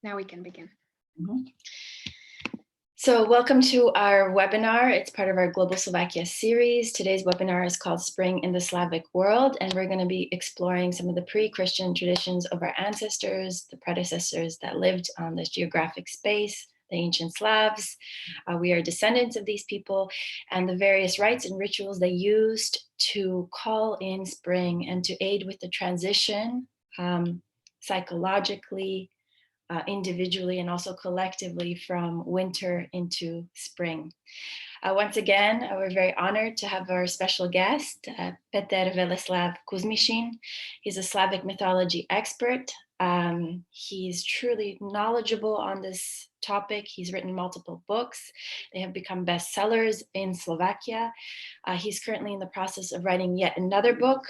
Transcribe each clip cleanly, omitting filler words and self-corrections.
Now we can begin. So welcome to our webinar. It's part of our Global Slovakia series. Today's webinar is called Spring in the Slavic World, and we're going to be exploring some of the pre-Christian traditions of our ancestors, the predecessors that lived on this geographic space, the ancient Slavs. We are descendants of these people, and the various rites and rituals they used to call in spring and to aid with the transition psychologically, individually and also collectively from winter into spring. Once again, we're very honored to have our special guest, Peter Weleslaw Kuzmishin. He's a Slavic mythology expert. He's truly knowledgeable on this topic. He's written multiple books. They have become bestsellers in Slovakia. He's currently in the process of writing yet another book.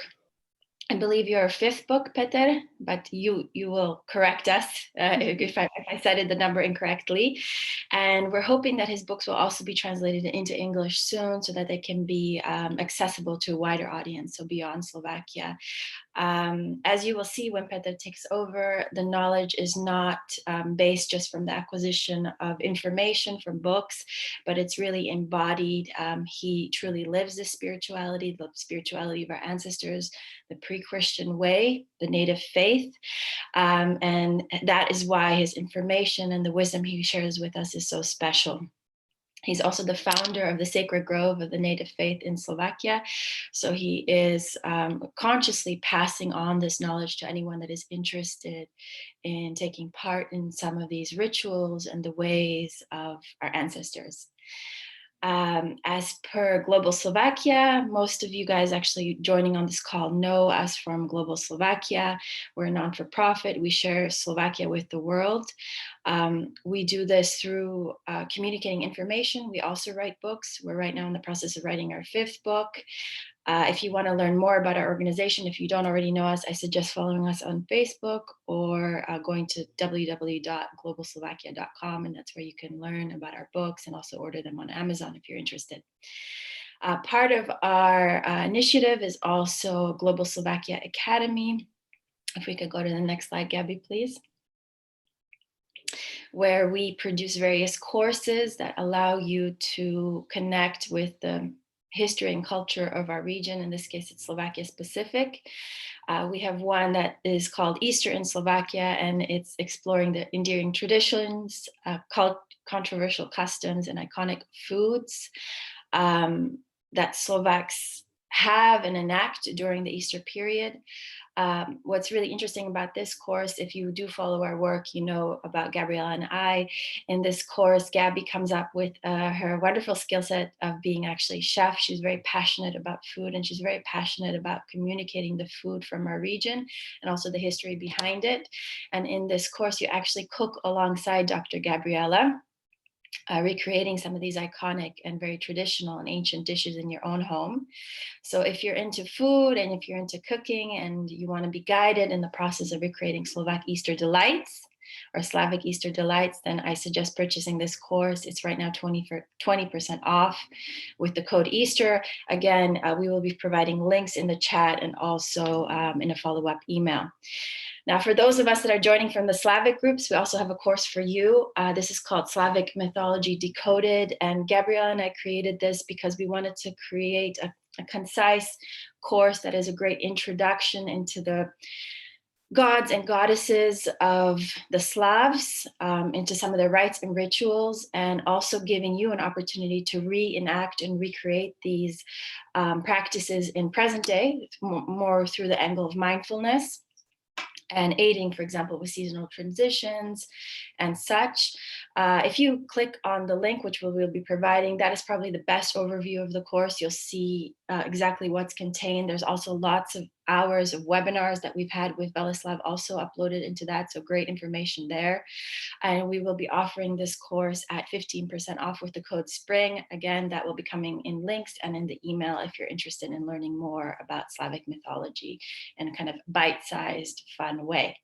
I believe your fifth book, Peter, but you will correct us if I cited the number incorrectly. And we're hoping that his books will also be translated into English soon so that they can be accessible to a wider audience, so beyond Slovakia. As you will see when Peter takes over, the knowledge is not based just from the acquisition of information from books, but it's really embodied. He truly lives the spirituality of our ancestors, the pre-Christian way, the native faith. And that is why his information and the wisdom he shares with us is so special. He's also the founder of the Sacred Grove of the Native Faith in Slovakia. So he is consciously passing on this knowledge to anyone that is interested in taking part in some of these rituals and the ways of our ancestors. As per Global Slovakia, most of you guys actually joining on this call know us from Global Slovakia. We're a non-for-profit. We share Slovakia with the world. We do this through communicating information. We also write books. We're right now in the process of writing our fifth book. If you want to learn more about our organization, if you don't already know us, I suggest following us on Facebook or going to www.globalslovakia.com, and that's where you can learn about our books and also order them on Amazon if you're interested. Part of our initiative is also Global Slovakia Academy. If we could go to the next slide, Gabby, please. Where we produce various courses that allow you to connect with the history and culture of our region. In this case, it's Slovakia specific. We have one that is called Easter in Slovakia, and it's exploring the endearing traditions, controversial customs, and iconic foods that Slovaks have and enact during the Easter period. What's really interesting about this course, if you do follow our work, you know about Gabriella and I. In this course, Gabby comes up with her wonderful skill set of being actually chef. She's very passionate about food, and she's very passionate about communicating the food from our region and also the history behind it. And in this course, you actually cook alongside Dr. Gabriella, recreating some of these iconic and very traditional and ancient dishes in your own home. So if you're into food and if you're into cooking and you want to be guided in the process of recreating Slovak Easter delights or Slavic Easter delights, then I suggest purchasing this course. It's right now 20% off with the code Easter. Again, we will be providing links in the chat and also in a follow-up email. Now, for those of us that are joining from the Slavic groups, we also have a course for you. This is called Slavic Mythology Decoded, and Gabriella and I created this because we wanted to create a concise course that is a great introduction into the gods and goddesses of the Slavs, into some of their rites and rituals, and also giving you an opportunity to reenact and recreate these practices in present day, more through the angle of mindfulness, and aiding, for example, with seasonal transitions and such. If you click on the link, which we'll be providing, that is probably the best overview of the course. You'll see exactly what's contained. There's also lots of hours of webinars that we've had with Weleslaw also uploaded into that, so great information there. And we will be offering this course at 15% off with the code SPRING. Again, that will be coming in links and in the email if you're interested in learning more about Slavic mythology in a kind of bite-sized, fun way.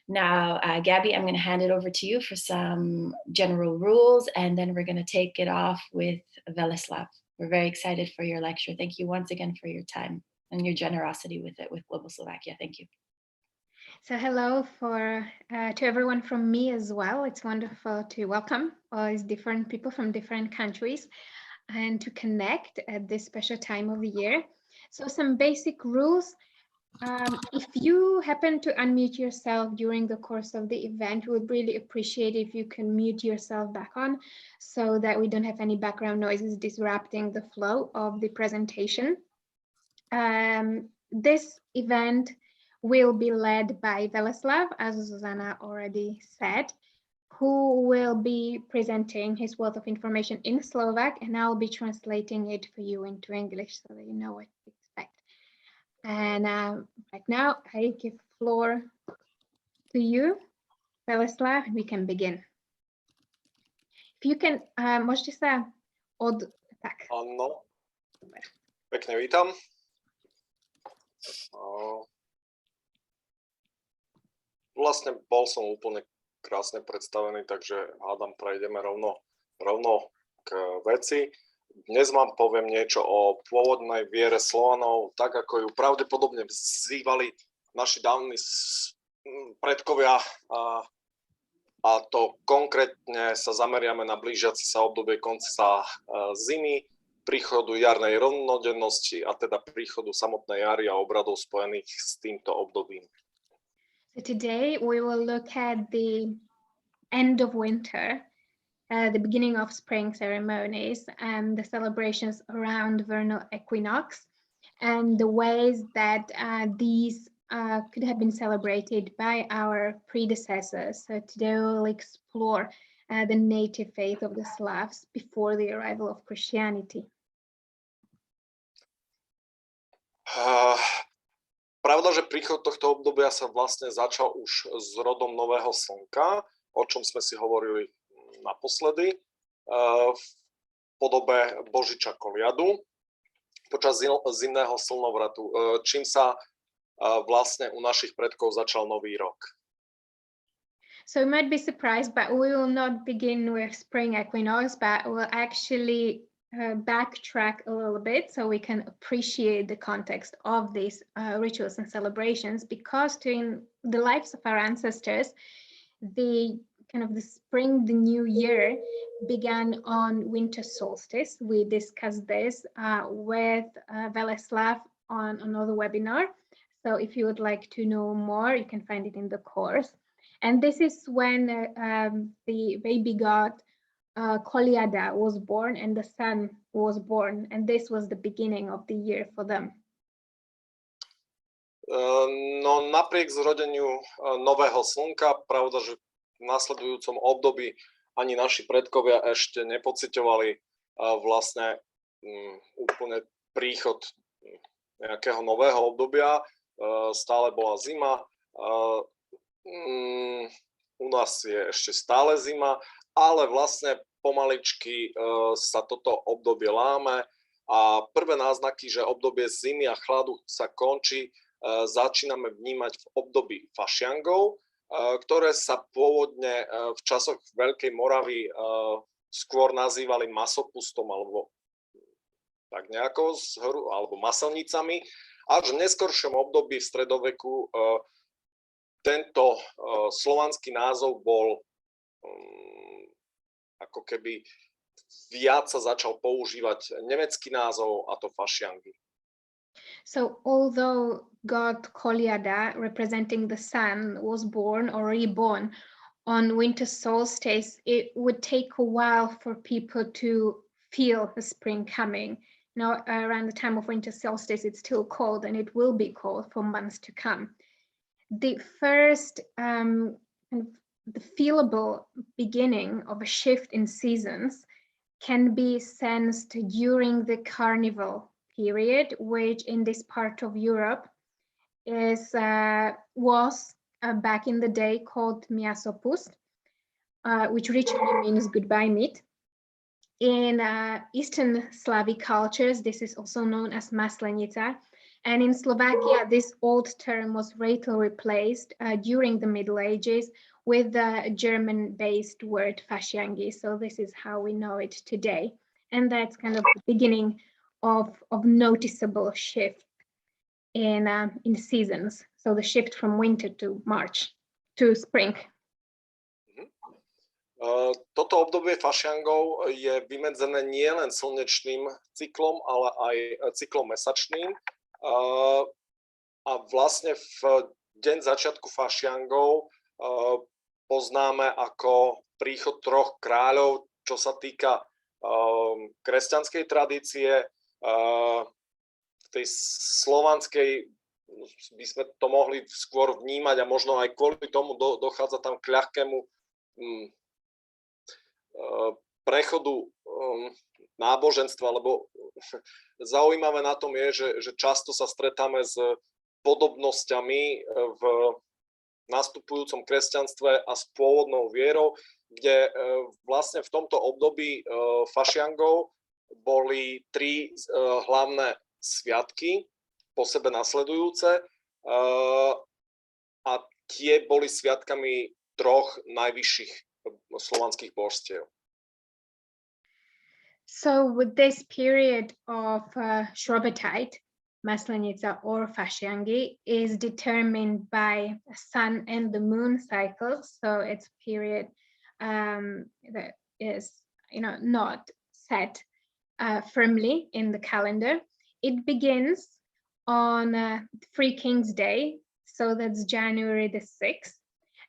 Now, Gabby, I'm going to hand it over to you for some general rules, and then we're going to take it off with Weleslaw. We're very excited for your lecture. Thank you once again for your time and your generosity with it, with Global Slovakia. Thank you. So hello to everyone from me as well. It's wonderful to welcome all these different people from different countries and to connect at this special time of the year. So some basic rules. If you happen to unmute yourself during the course of the event, we would really appreciate if you can mute yourself back on so that we don't have any background noises disrupting the flow of the presentation. This event will be led by Weleslaw, as Zuzana already said, who will be presenting his wealth of information in Slovak, and I'll be translating it for you into English so that you know what to expect. And right now, I give the floor to you, Weleslaw, and we can begin. If you can, môžete sa tak. Áno, pekne vítam. Vlastne bol som úplne krásne predstavený, takže hádam, prejdeme rovno k veci. Dnes vám poviem niečo o pôvodnej viere Slovanov, tak ako ju pravdepodobne vzývali naši dávni predkovia, a to konkrétne sa zameriame na blížiace sa obdobie konca zimy, príchodu jarnej rovnodennosti a teda príchodu samotnej jary a obradov spojených s týmto obdobím. So today we will look at the end of winter, the beginning of spring ceremonies and the celebrations around vernal equinox and the ways that these could have been celebrated by our predecessors. So today we'll explore the native faith of the Slavs before the arrival of Christianity. Pravda, že príchod tohto obdobia sa vlastne začal už s rodom nového slnka, o čom sme si hovorili naposledy, v podobe Božiča koliadu počas zimného slnovratu, čím sa vlastne u našich predkov začal nový rok. So you might be surprised, but we will not begin with spring equinox, but we'll actually backtrack a little bit so we can appreciate the context of these rituals and celebrations, because in the lives of our ancestors, the spring, the new year began on winter solstice. We discussed this with Weleslaw on another webinar. So if you would like to know more, you can find it in the course. And this is when the baby god Koliada was born and the sun was born, and this was the beginning of the year for them. No napriek zrodeniu nového slnka, pravda, že v nasledujúcom období ani naši predkovia ešte nepociťovali vlastne úplne príchod nejakého nového obdobia. Stále bola zima, u nás je ešte stále zima, ale vlastne pomaličky sa toto obdobie láme a prvé náznaky, že obdobie zimy a chladu sa končí, začíname vnímať v období fašiangov, ktoré sa pôvodne v časoch Veľkej Moravy skôr nazývali masopustom alebo tak nejako, alebo maselnicami. Až v neskoršom období v stredoveku tento slovanský názov bol ako keby viac sa začal používať nemecký názov, a to fašiangy. So although god Koliada, representing the sun, was born or reborn on winter solstice, it would take a while for people to feel the spring coming. Now, around the time of winter solstice, it's still cold, and it will be cold for months to come. The first the feelable beginning of a shift in seasons can be sensed during the carnival period, which in this part of Europe was back in the day called Miasopust, which literally means goodbye meat. In Eastern Slavic cultures, this is also known as Maslenica. And in Slovakia, this old term was later replaced during the Middle Ages with the German-based word fasciangi. So this is how we know it today. And that's kind of the beginning of noticeable shift in seasons. So the shift from winter to March to spring. Toto obdobie fašiangov je vymedzené nielen slnečným cyklom, ale aj cyklom mesačným. A vlastne v deň začiatku fašiangov poznáme ako príchod troch kráľov, čo sa týka kresťanskej tradície, tej slovanskej by sme to mohli skôr vnímať a možno aj kvôli tomu dochádza tam k ľahkému prechodu náboženstva, lebo zaujímavé na tom je, že často sa stretáme s podobnosťami v nastupujúcom kresťanstve a s pôvodnou vierou, kde vlastne v tomto období fašiangov boli tri hlavné sviatky po sebe nasledujúce a tie boli sviatkami troch najvyšších slovanských božstiev. So with this period of Shrovetide, Maslenica or Fashiangi is determined by sun and the moon cycles. So it's a period that is, not set firmly in the calendar. It begins on Three Kings Day, so that's January the 6th,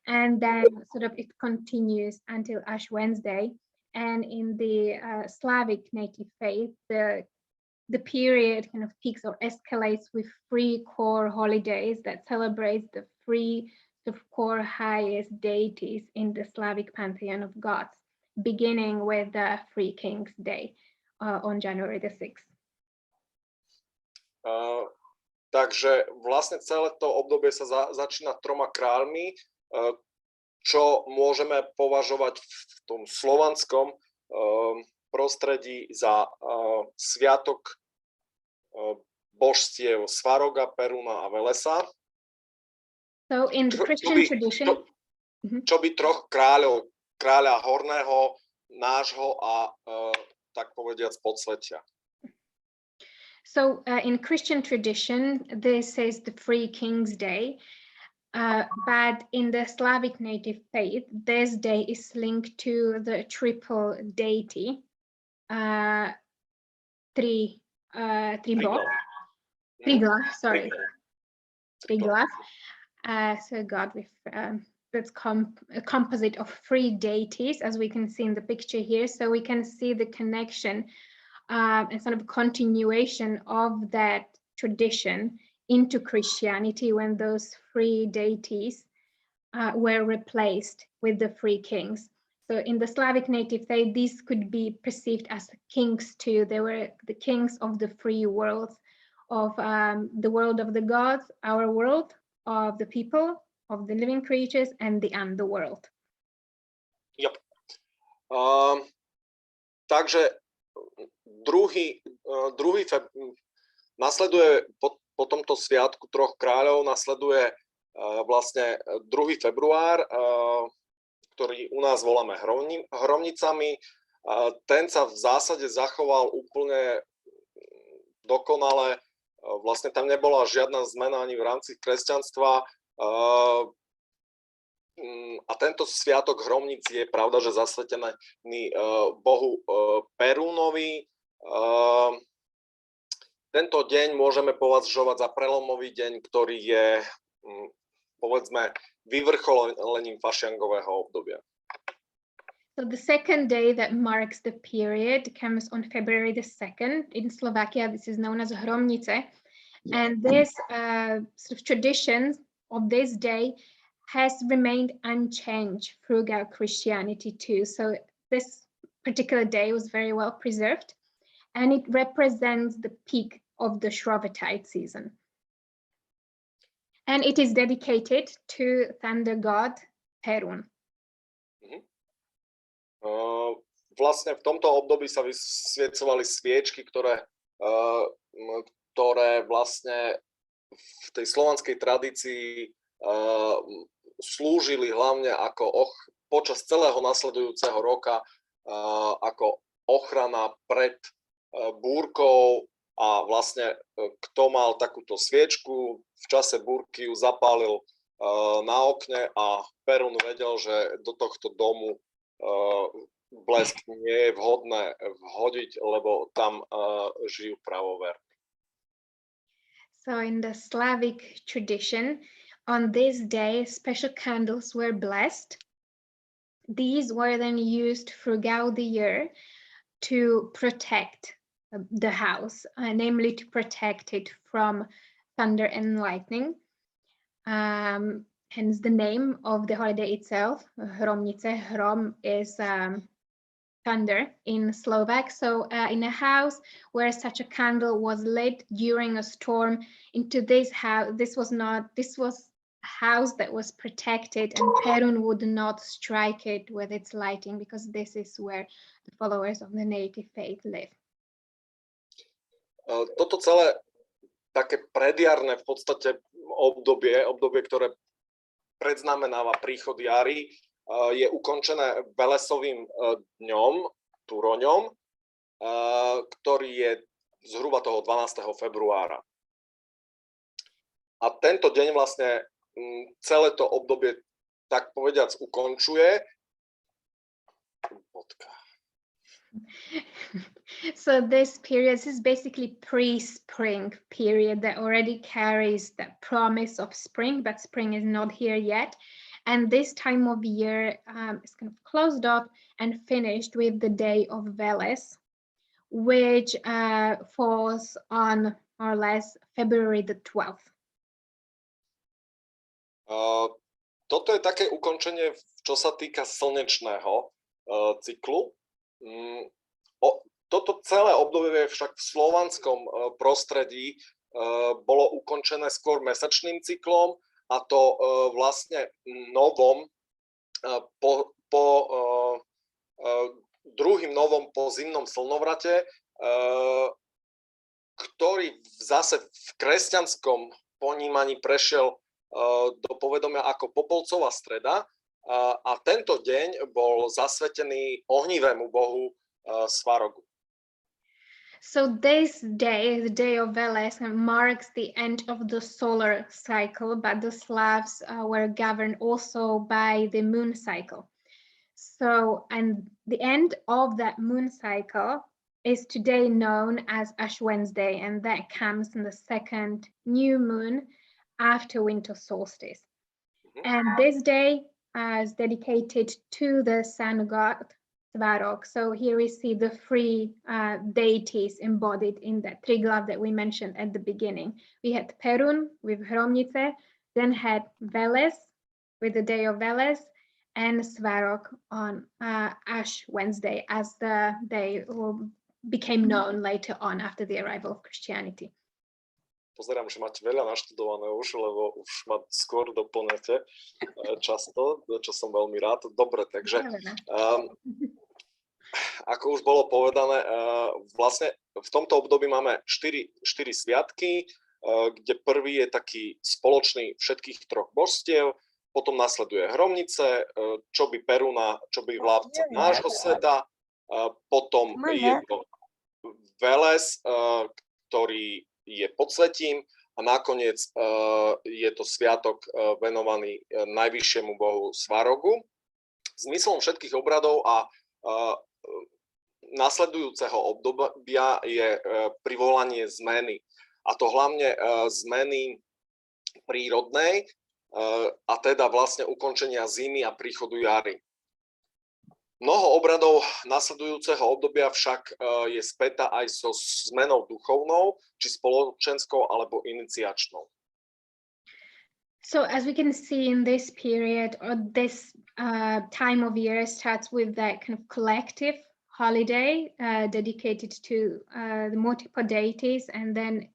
and then sort of it continues until Ash Wednesday. And in the Slavic native faith, the period kind of peaks or escalates with three core holidays that celebrate the three core highest deities in the Slavic pantheon of gods, beginning with the Three Kings Day on January the 6th. Takže vlastne celé to obdobie sa začína troma kráľmi, čo môžeme považovať v tom slovanskom prostredí za sviatok božstiev Svaroga, Peruna a Velesa. So in the Christian tradition, čo by troch kráľov, kráľa horného, nášho a tak povediac podsvetia. So in Christian tradition, this is the Three Kings Day. But in the Slavic native faith, this day is linked to the triple deity, Triglav. So God with that's a composite of three deities, as we can see in the picture here. So we can see the connection and sort of continuation of that tradition into Christianity when those three deities were replaced with the three kings. So in the Slavic native faith, these could be perceived as kings too. They were the kings of the three worlds, of the world of the gods, our world, of the people, of the living creatures, and the underworld. Yep. Takže nasleduje po tomto sviatku troch kráľov, nasleduje vlastne 2. február, ktorý u nás voláme Hromnicami. Ten sa v zásade zachoval úplne dokonale. Vlastne tam nebola žiadna zmena ani v rámci kresťanstva. A tento sviatok Hromnic je pravda, že zasvetený bohu Perúnovi. Tento deň môžeme považovať za prelomový deň, ktorý je, povedzme, vyvrcholením fašiangového obdobia. So the second day that marks the period comes on February the 2nd. In Slovakia, this is known as Hromnice. And this sort of tradition of this day has remained unchanged throughout Christianity too. So this particular day was very well preserved, and it represents the peak of the Shrovetide season. And it is dedicated to thunder god Perun. Vlastne v tomto období sa vysviecovali sviečky, ktoré vlastne v tej slovanskej tradícii slúžili hlavne ako počas celého nasledujúceho roka ako ochrana pred búrkou, a vlastne kto mal takúto sviečku, v čase búrky ju zapálil na okne a Perún vedel, že do tohto domu blesk nie je vhodné vhodiť, lebo tam žijú pravoverní. So in the Slavic tradition, on this day, special candles were blessed. These were then used throughout the year to protect the house, namely to protect it from thunder and lightning. Hence the name of the holiday itself, Hromnice. Hrom is thunder in Slovak. So in a house where such a candle was lit during a storm, into this house, this was a house that was protected, and Perún would not strike it with its lighting, because this is where the followers of the native faith live. Toto celé také predjarné v podstate obdobie, ktoré predznamenáva príchod jary, je ukončené Welesovým dňom, Turoňom, ktorý je zhruba toho 12. februára. A tento deň vlastne celé to obdobie, tak povediac, ukončuje. So this is basically pre-spring period that already carries the promise of spring, but spring is not here yet. And this time of year is kind of closed off and finished with the day of Veles, which falls on more or less February the 12th. Toto je také ukončenie, čo sa týka slnečného cyklu. Toto celé obdobie však v slovanskom prostredí bolo ukončené skôr mesačným cyklom, a to vlastne novom druhým novom po zimnom slnovrate, ktorý zase v kresťanskom ponímaní prešiel do povedomia ako Popolcová streda, a tento deň bol zasvetený ohnivému bohu Svarogu. So this day, the day of Veles, marks the end of the solar cycle, but the Slavs were governed also by the moon cycle. So, and the end of that moon cycle is today known as Ash Wednesday, and that comes in the second new moon after winter solstice. And this day is dedicated to the sun god Svarog. So here we see the three deities embodied in that triglav that we mentioned at the beginning. We had Perún with Hromnice, then had Veles with the day of Veles, and Svarog on Ash Wednesday, as the day became known later on after the arrival of Christianity. Pozerám, že máte veľa naštudované už, lebo už ma skôr doplňate často, čo som veľmi rád. Dobre, takže ako už bolo povedané, vlastne v tomto období máme 4 sviatky, kde prvý je taký spoločný všetkých troch božstiev, potom nasleduje Hromnice, čo by Perúna, čo by vládca nášho sveta, potom je to Veles, ktorý je podsvetím, a nakoniec je to sviatok venovaný najvyššiemu bohu Svarogu. Zmyslom všetkých obradov a nasledujúceho obdobia je privolanie zmeny. A to hlavne zmeny prírodnej, a teda vlastne ukončenia zimy a príchodu jary. Mnoho obradov nasledujúceho obdobia však je spätá aj so zmenou duchovnou, či spoločenskou, alebo iniciačnou. So as we can see in this period, or this time of year starts with that kind of collective holiday dedicated to the multiple deities, and then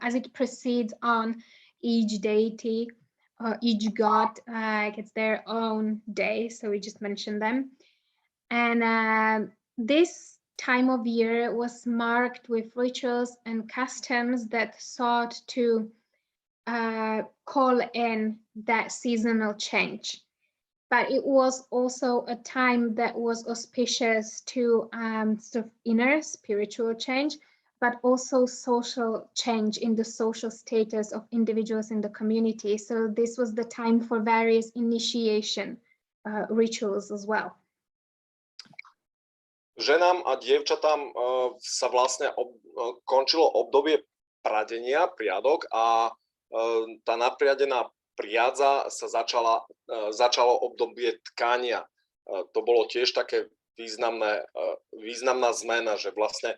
as it proceeds on, each deity or each god gets their own day, so we just mentioned them. And this time of year was marked with rituals and customs that sought to call in that seasonal change. But it was also a time that was auspicious to sort of inner spiritual change, but also social change in the social status of individuals in the community. So this was the time for various initiation rituals as well. Ženám a dievčatám sa vlastne končilo obdobie pradenia priadok a tá napriadená priadza sa začalo obdobie tkania. To bolo tiež také významná zmena, že vlastne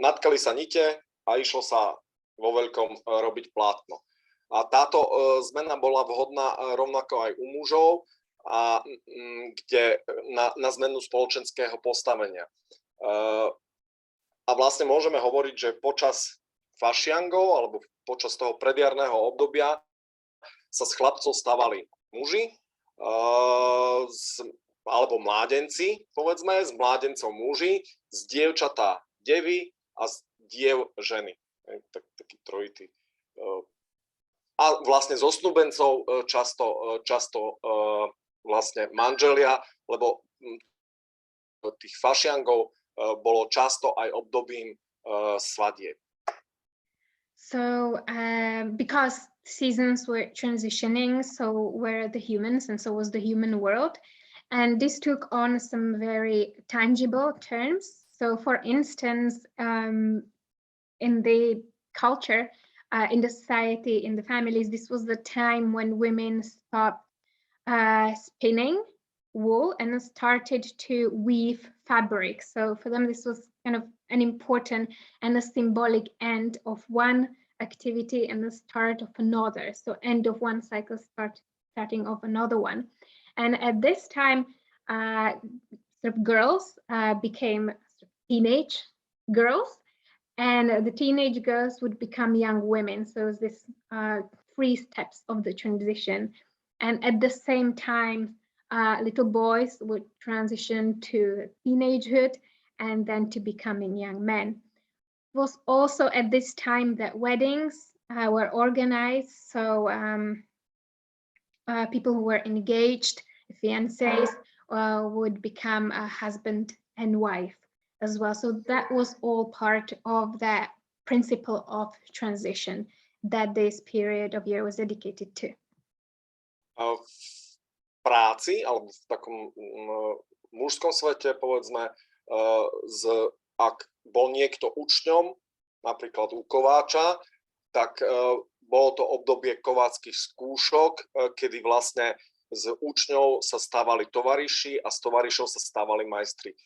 natkali sa nite a išlo sa vo veľkom robiť plátno. A táto zmena bola vhodná rovnako aj u mužov, a kde na zmenu spoločenského postavenia. A vlastne môžeme hovoriť, že počas fašiangov alebo počas toho predjarného obdobia sa z chlapcov stávali muži alebo mládenci, povedzme, z mládencov muži, z dievčatá devy a z diev ženy. Taký trojitý. A vlastne zo snúbencov často vlastne manželia, lebo tých fašiangov bolo často aj obdobím svadieb. So because seasons were transitioning, so were the humans, and so was the human world. And this took on some very tangible terms. So for instance, in the culture, in the society, in the families, this was the time when women stopped spinning wool and started to weave fabric. So for them, this was kind of an important and a symbolic end of one activity and the start of another. So end of one cycle, starting of another one. And at this time, sort of girls became teenage girls, and the teenage girls would become young women. So this 3 steps of the transition. And at the same time, little boys would transition to teenagehood and then to becoming young men. It was also at this time that weddings were organized. So people who were engaged, fiancés, would become a husband and wife as well. So that was all part of that principle of transition that this period of year was dedicated to. V práci alebo v takom mužskom svete, povedzme, ak bol niekto učňom, napríklad u kováča, tak bolo to obdobie kováckych skúšok, kedy vlastne z učňov sa stávali tovariši a z tovarišov sa stávali majstri.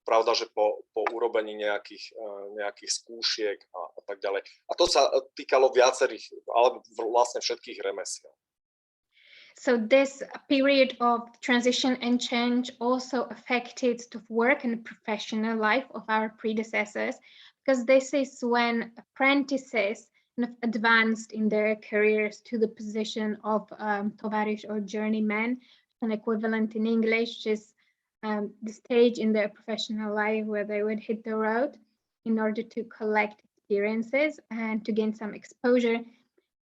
Pravda, že po urobení nejakých skúšiek a tak ďalej. A to sa týkalo viacerých, ale vlastne všetkých remesiel. So this period of transition and change also affected the work and professional life of our predecessors, because this is when apprentices kind of advanced in their careers to the position of tovarish or journeyman, an equivalent in English, which is the stage in their professional life where they would hit the road in order to collect experiences and to gain some exposure.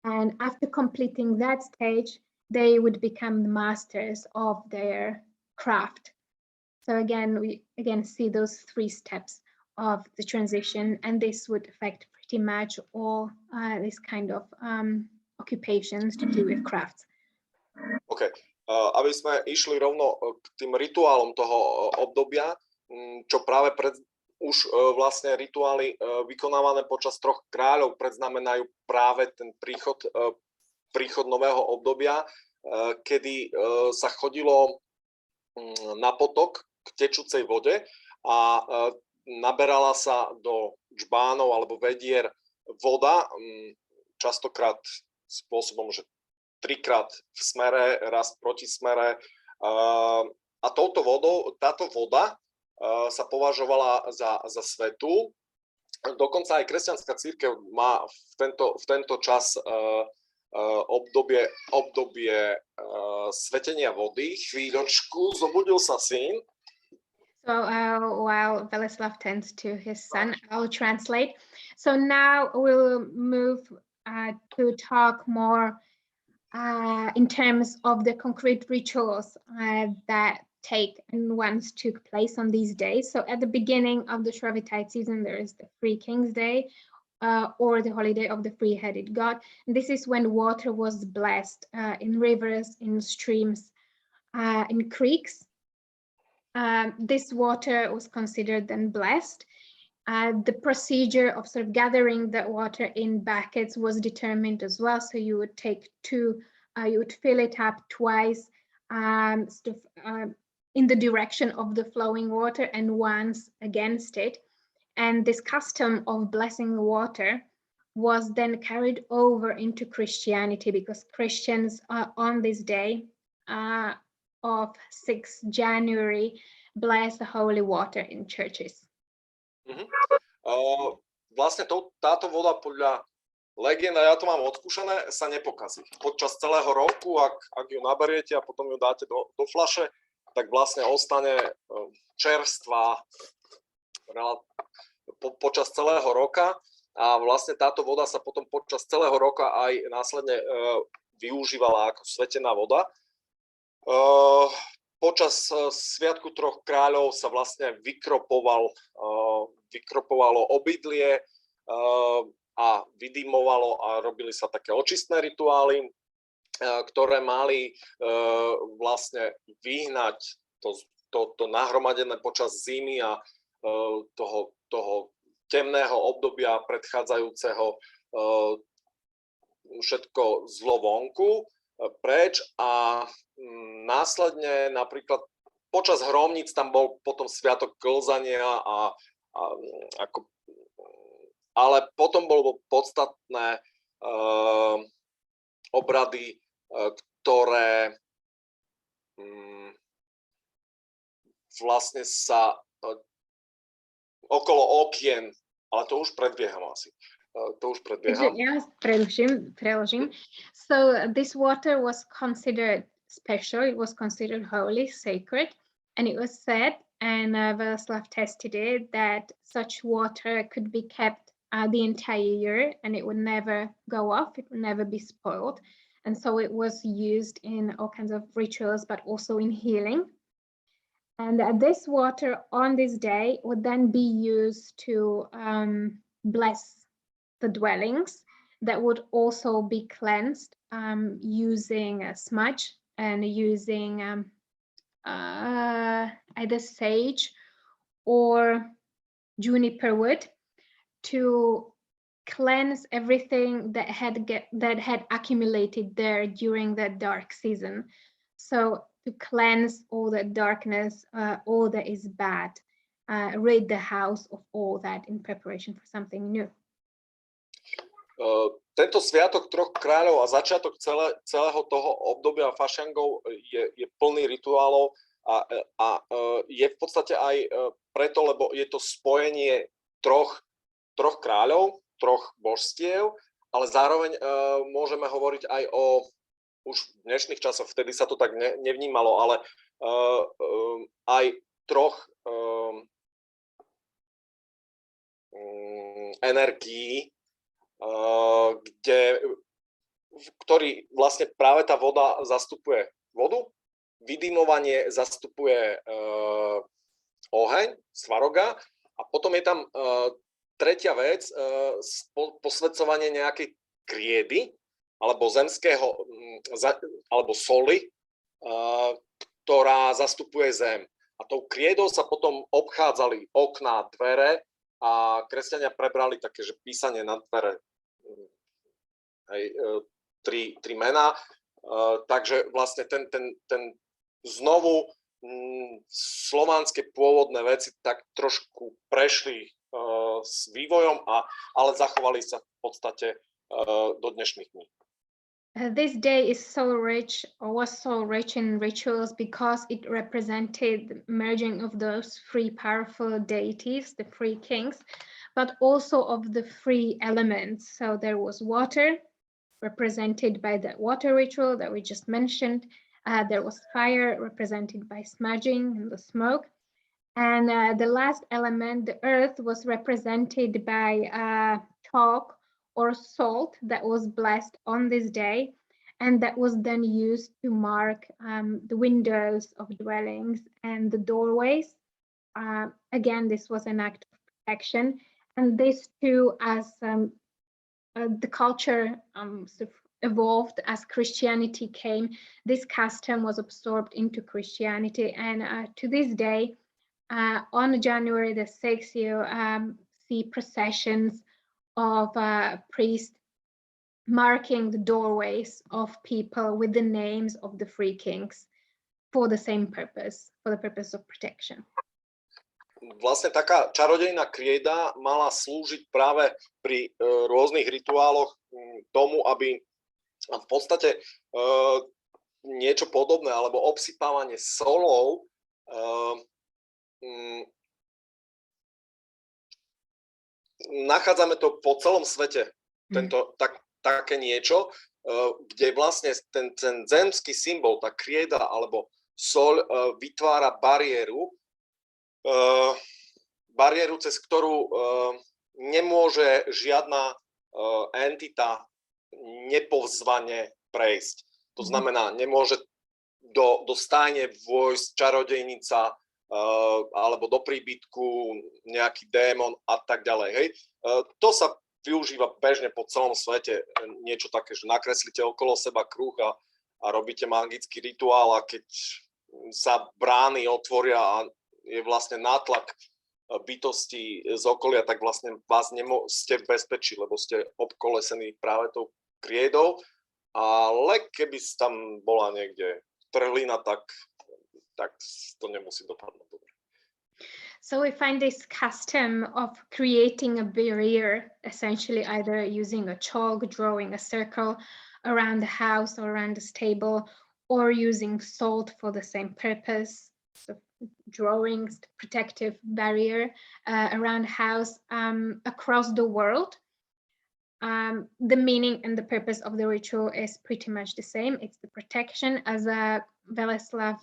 And after completing that stage, they would become the masters of their craft. So again, we see those 3 steps of the transition, and this would affect pretty much all these kind of occupations to do with crafts. Okay. Aby sme išli rovno k tým rituálom toho obdobia, čo práve už vlastne rituály vykonávané počas 3 kráľov predznamenajú práve ten príchod nového obdobia, kedy sa chodilo na potok k tečúcej vode a naberala sa do džbánov alebo vedier voda, častokrát spôsobom, že 3-krát v smere, raz v protismere. A táto voda sa považovala za svätú. Dokonca aj kresťanská cirkev má v tento čas obdobie svetenia vody. Chvíľočku, zobudil sa syn. So while Weleslaw tends to his son, I'll translate. So now we'll move to talk more in terms of the concrete rituals that take and once took place on these days. So at the beginning of the Shravitite season, there is the Free King's Day, or the holiday of the free-headed god. And this is when water was blessed in rivers, in streams, in creeks. This water was considered then blessed. The procedure of sort of gathering the water in buckets was determined as well. So you would take two, you would fill it up twice, in the direction of the flowing water and once against it. And this custom of blessing the water was then carried over into Christianity, because Christians on this day of 6th January bless the holy water in churches. Vlastne táto voda podľa legenda, ja to mám odskúšané, sa nepokazí. Počas celého roku, ak ju naberiete a potom ju dáte do fľaše, tak vlastne ostane čerstvá počas celého roka a vlastne táto voda sa potom počas celého roka aj následne využívala ako svetená voda. Počas Sviatku troch kráľov sa vlastne vykropovalo obydlie a vydymovalo a robili sa také očistné rituály, ktoré mali vlastne vyhnať to nahromadené počas zimy a toho temného obdobia predchádzajúceho všetko zlo vonku preč a následne napríklad počas hromníc tam bol potom sviatok klzania ale potom bolo podstatné obrady, ktoré vlastne sa okolo okien, ale to už predbieham asi. Yeah, preložím. So this water was considered special, it was considered holy, sacred, and it was said, and Weleslaw tested it, that such water could be kept the entire year and it would never go off, it would never be spoiled. And so it was used in all kinds of rituals, but also in healing. And this water on this day would then be used to bless the dwellings that would also be cleansed using a smudge and using either sage or juniper wood to cleanse everything that had accumulated there during that dark season. So to cleanse all that darkness, all that is bad, rid the house of all that in preparation for something new. Tento sviatok troch kráľov a začiatok celého toho obdobia fašangov je plný rituálov a je v podstate aj preto, lebo je to spojenie troch kráľov, troch božstiev, ale zároveň môžeme hovoriť aj o už v dnešných časoch, vtedy sa to tak nevnímalo, ale aj troch energií, ktorý vlastne práve tá voda zastupuje vodu, vydymovanie zastupuje oheň, svaroga a potom je tam tretia vec, posväcovanie nejakej kriedy alebo zemského, alebo soli, ktorá zastupuje zem. A tou kriedou sa potom obchádzali okná, dvere a kresťania prebrali také, že písanie na dvere, tri mená. Takže vlastne ten znovu slovanské pôvodné veci tak trošku prešli s vývojom, ale zachovali sa v podstate do dnešných dní. This day is so rich, or was so rich in rituals, because it represented the merging of those three powerful deities, the three kings, but also of the three elements. So there was water, represented by the water ritual that we just mentioned. There was fire, represented by smudging and the smoke. And the last element, the earth, was represented by chalk or salt that was blessed on this day. and that was then used to mark the windows of dwellings and the doorways. Again, this was an act of protection, and this too, as the culture sort of evolved as Christianity came, this custom was absorbed into Christianity, and to this day, on January the 6th, you see processions of priests marking the doorways of people with the names of the three kings for the same purpose, for the purpose of protection. Vlastne taká čarodejná krieda mala slúžiť práve pri rôznych rituáloch tomu, aby v podstate niečo podobné, alebo obsypávanie solou nachádzame to po celom svete, také niečo, kde vlastne ten zemský symbol, tá krieda alebo soľ vytvára bariéru, cez ktorú nemôže žiadna entita nepovzvane prejsť. To znamená, nemôže do stájne vojsť čarodejnica alebo do príbytku nejaký démon a tak ďalej. Hej. To sa využíva bežne po celom svete, niečo také, že nakreslíte okolo seba kruh a robíte magický rituál, a keď sa brány otvoria a je vlastne nátlak bytostí z okolia, tak vlastne ste v bezpečí, lebo ste obkolesení práve tou kriedou, ale keby tam bola niekde trhlina, tak to nemusí dopadnúť dobre. So we find this custom of creating a barrier, essentially either using a chalk, drawing a circle around the house or around the stable, or using salt for the same purpose, so drawing protective barrier around the house across the world. The meaning and the purpose of the ritual is pretty much the same. It's the protection, as Weleslaw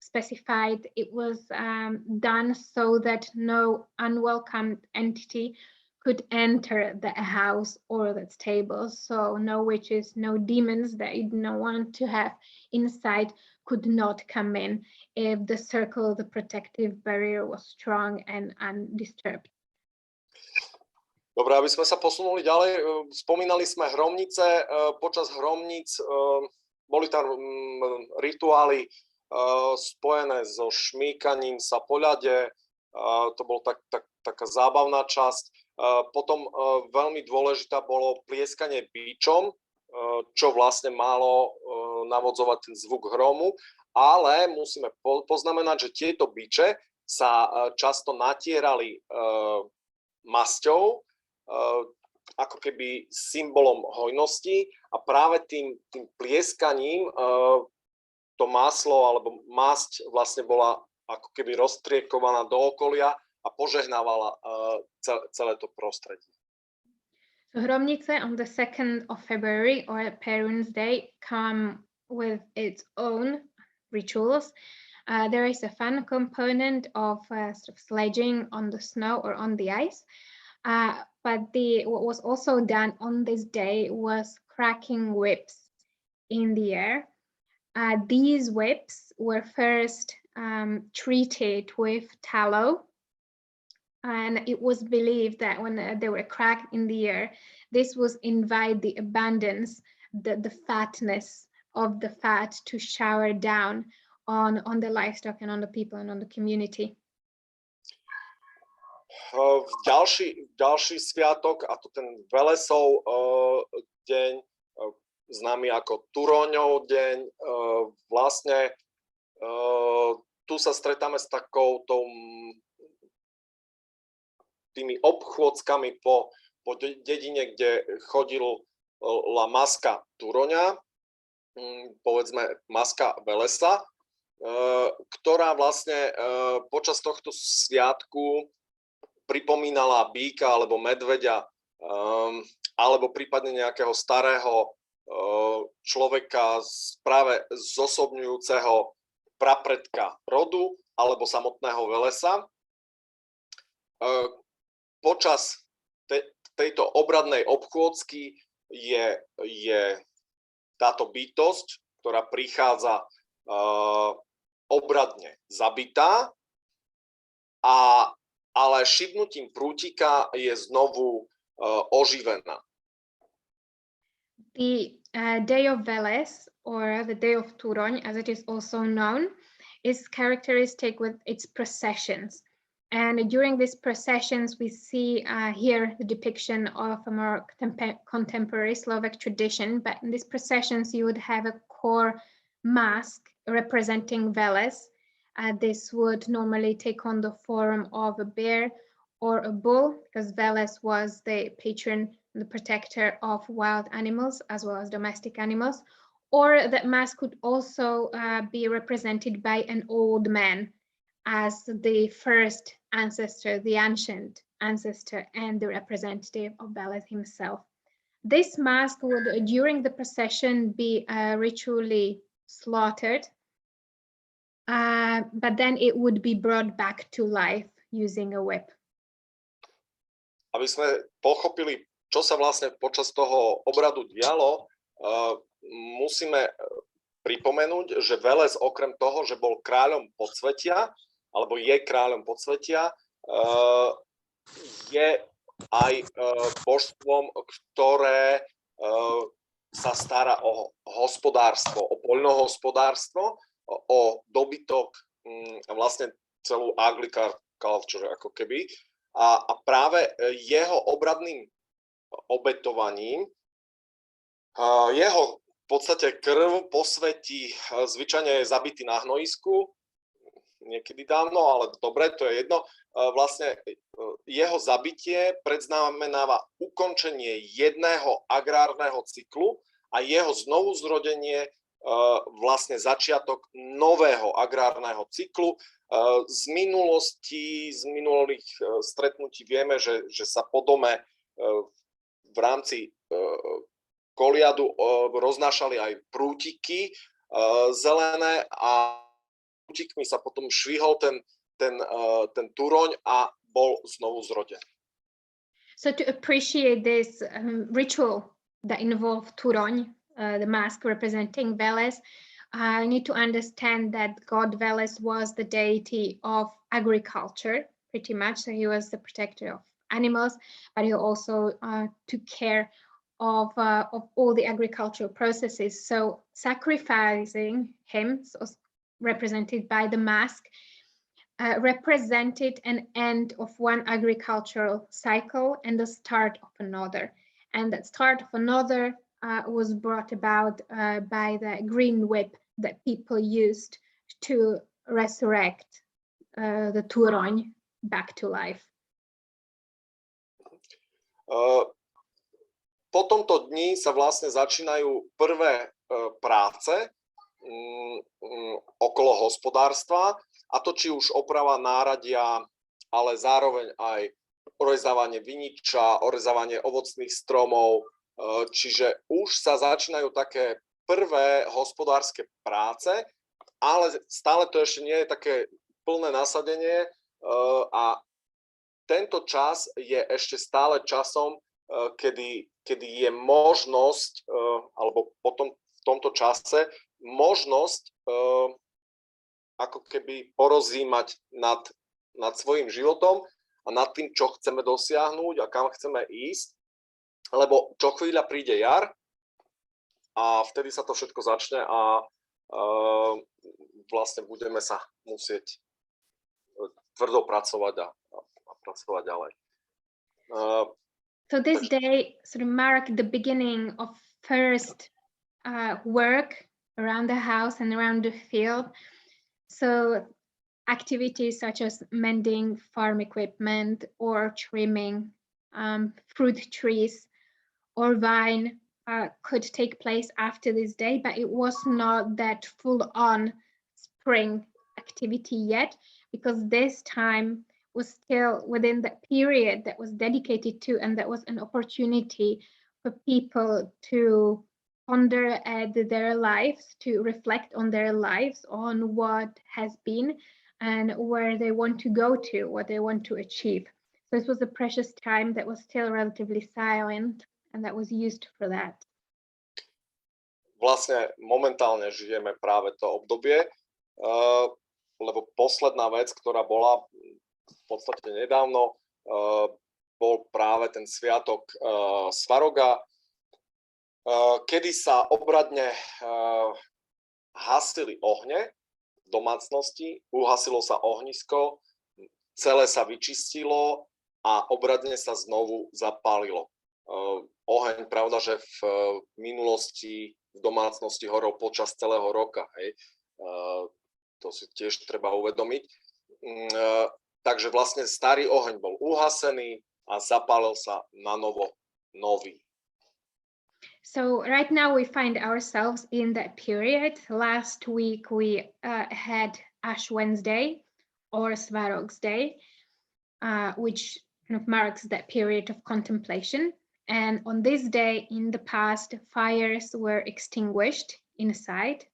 specified. It was done so that no unwelcome entity could enter the house or the stable. So no witches, no demons that you don't want to have inside could not come in if the circle, the protective barrier was strong and undisturbed. Dobre, aby sme sa posunuli ďalej, spomínali sme hromnice. Počas hromníc boli tam rituály spojené so šmýkaním sa po ľade, to bol taká zábavná časť. Potom veľmi dôležitá bolo plieskanie bičom, čo vlastne malo navodzovať ten zvuk hromu, ale musíme poznamenať, že tieto biče sa často natierali masťou, ako keby symbolom hojnosti, a práve tým plieskaním to maslo alebo masť vlastne bola ako keby roztriekovaná do okolia a požehnávala celé to prostredie. So hromnice on the 2nd of February, or Parents' Day, come with its own rituals. There is a fun component of sort of sledging on the snow or on the ice. But what was also done on this day was cracking whips in the air. These whips were first treated with tallow, and it was believed that when they were cracked in the air, this was invite the abundance, the fatness of the fat to shower down on the livestock and on the people and on the community. Ďalší sviatok, a to ten Weleslaw deň, známy ako Turoňov deň, vlastne tu sa stretáme s tými obchôdzkami po dedine, kde chodila maska Turoňa, povedzme maska Weleslaw, ktorá vlastne počas tohto sviatku pripomínala býka alebo medveďa, alebo prípadne nejakého starého človeka práve zosobňujúceho prapredka rodu alebo samotného Weleslawa. Počas tejto obradnej obchôdzky je táto bytosť, ktorá prichádza obradne zabitá, ale šibnutím prútika je znovu oživená. The Day of Veles, or the Day of Turoň, as it is also known, is characteristic with its processions. And during these processions, we see here the depiction of a more contemporary Slovak tradition. But in these processions, you would have a core mask representing Veles. This would normally take on the form of a bear or a bull, because Veles was the patron, the protector of wild animals as well as domestic animals. Or that mask could also be represented by an old man as the first ancestor, the ancient ancestor, and the representative of Veles himself. This mask would, during the procession, be ritually slaughtered, but then it would be brought back to life using a whip. Aby sme pochopili, čo sa vlastne počas toho obradu dialo, musíme pripomenúť, že Veles okrem toho, že bol kráľom podsvetia, alebo je kráľom podsvetia, je aj božstvom, ktoré sa stará o hospodárstvo, o poľnohospodárstvo, o dobytok, vlastne celú agriculture ako keby. A práve jeho obradným obetovaním, jeho v podstate krv posvetí, zvyčajne je zabitý na hnojisku, niekedy dávno, ale dobre, to je jedno. Vlastne jeho zabitie predznamenáva ukončenie jedného agrárneho cyklu a jeho znovuzrodenie vlastne začiatok nového agrárneho cyklu. Z minulosti, z minulých stretnutí vieme, že sa po dome v rámci koliadu roznášali aj prútiky zelené a prútikmi sa potom švihol ten turoň a bol znovu zrodený. So to appreciate this ritual that involved turoň, the mask representing Veles, I need to understand that god Veles was the deity of agriculture, pretty much. So he was the protector of animals, but he also took care of all the agricultural processes. So sacrificing him, so represented by the mask, represented an end of one agricultural cycle and the start of another. And that start of another was brought about by the green whip that people used to resurrect the turoň back to life. Po tomto dni sa vlastne začínajú prvé práce okolo hospodárstva, a to či už oprava náradia, ale zároveň aj orezávanie viniča, orezávanie ovocných stromov, čiže už sa začínajú také prvé hospodárske práce, ale stále to ešte nie je také plné nasadenie a tento čas je ešte stále časom, kedy je možnosť, alebo potom v tomto čase možnosť ako keby porozímať nad svojím životom a nad tým, čo chceme dosiahnuť a kam chceme ísť, lebo čo chvíľa príde jar a vtedy sa to všetko začne a vlastne budeme sa musieť tvrdo pracovať a pracovať ďalej. So this day sort of marked the beginning of first work around the house and around the field. So activities such as mending farm equipment or trimming fruit trees or vine could take place after this day, but it was not that full-on spring activity yet, because this time was still within that period that was dedicated to, and that was an opportunity for people to ponder at their lives, to reflect on their lives, on what has been and where they want to go to, what they want to achieve. So this was a precious time that was still relatively silent and that was used for that. vlastne momentálne žijeme práve to obdobie, lebo posledná vec, ktorá bola v podstate nedávno, bol práve ten sviatok Svaroga, kedy sa obradne hasili ohne v domácnosti, uhasilo sa ohnisko, celé sa vyčistilo a obradne sa znovu zapálilo. Oheň, pravda, že v minulosti v domácnosti horol počas celého roka. Hej. To si tiež treba uvedomiť. Takže vlastne starý oheň bol uhasený a zapálil sa na novo nový. So right now we find ourselves in that period. Last week we had Ash Wednesday or Svarog's Day, which kind of marks that period of contemplation. And on this day in the past, fires were extinguished inside.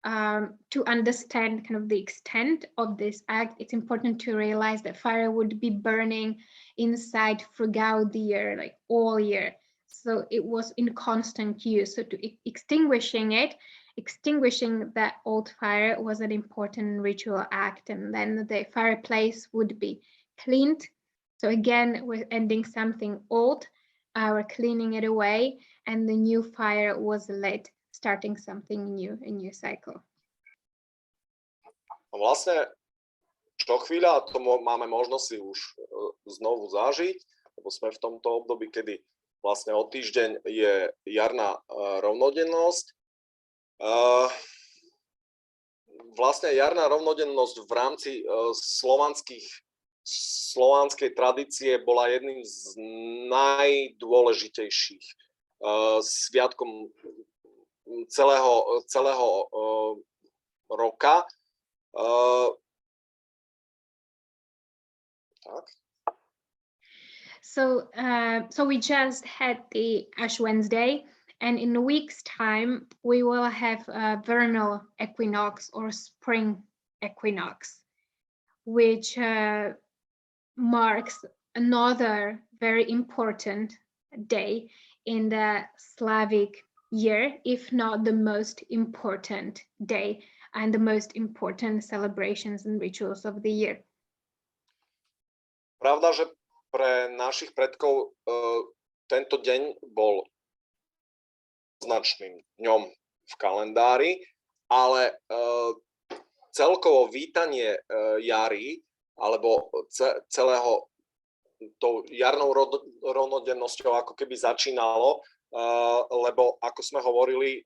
To understand kind of the extent of this act, it's important to realize that fire would be burning inside throughout the year, like all year. So it was in constant use. So to extinguishing that old fire was an important ritual act. And then the fireplace would be cleaned. So again, we're ending something old, we're cleaning it away, and the new fire was lit, starting something new, a new cycle. Vlastne čo chvíľa, to máme možnosť si už znovu zažiť, lebo sme v tomto období, kedy vlastne o týždeň je jarná rovnodennosť. Vlastne jarná rovnodennosť v rámci slovanskej tradície bola jedným z najdôležitejších sviatkom celého roka. Tak. So we just had the Ash Wednesday, and in a week's time we will have a vernal equinox or spring equinox, which marks another very important day in the Slavic year, if not the most important day and the most important celebrations and rituals of the year. Pravda, že pre našich predkov tento deň bol značným dňom v kalendári, ale celkovo vítanie jary alebo celého tou jarnou rovnodennosťou ako keby začínalo, lebo ako sme hovorili,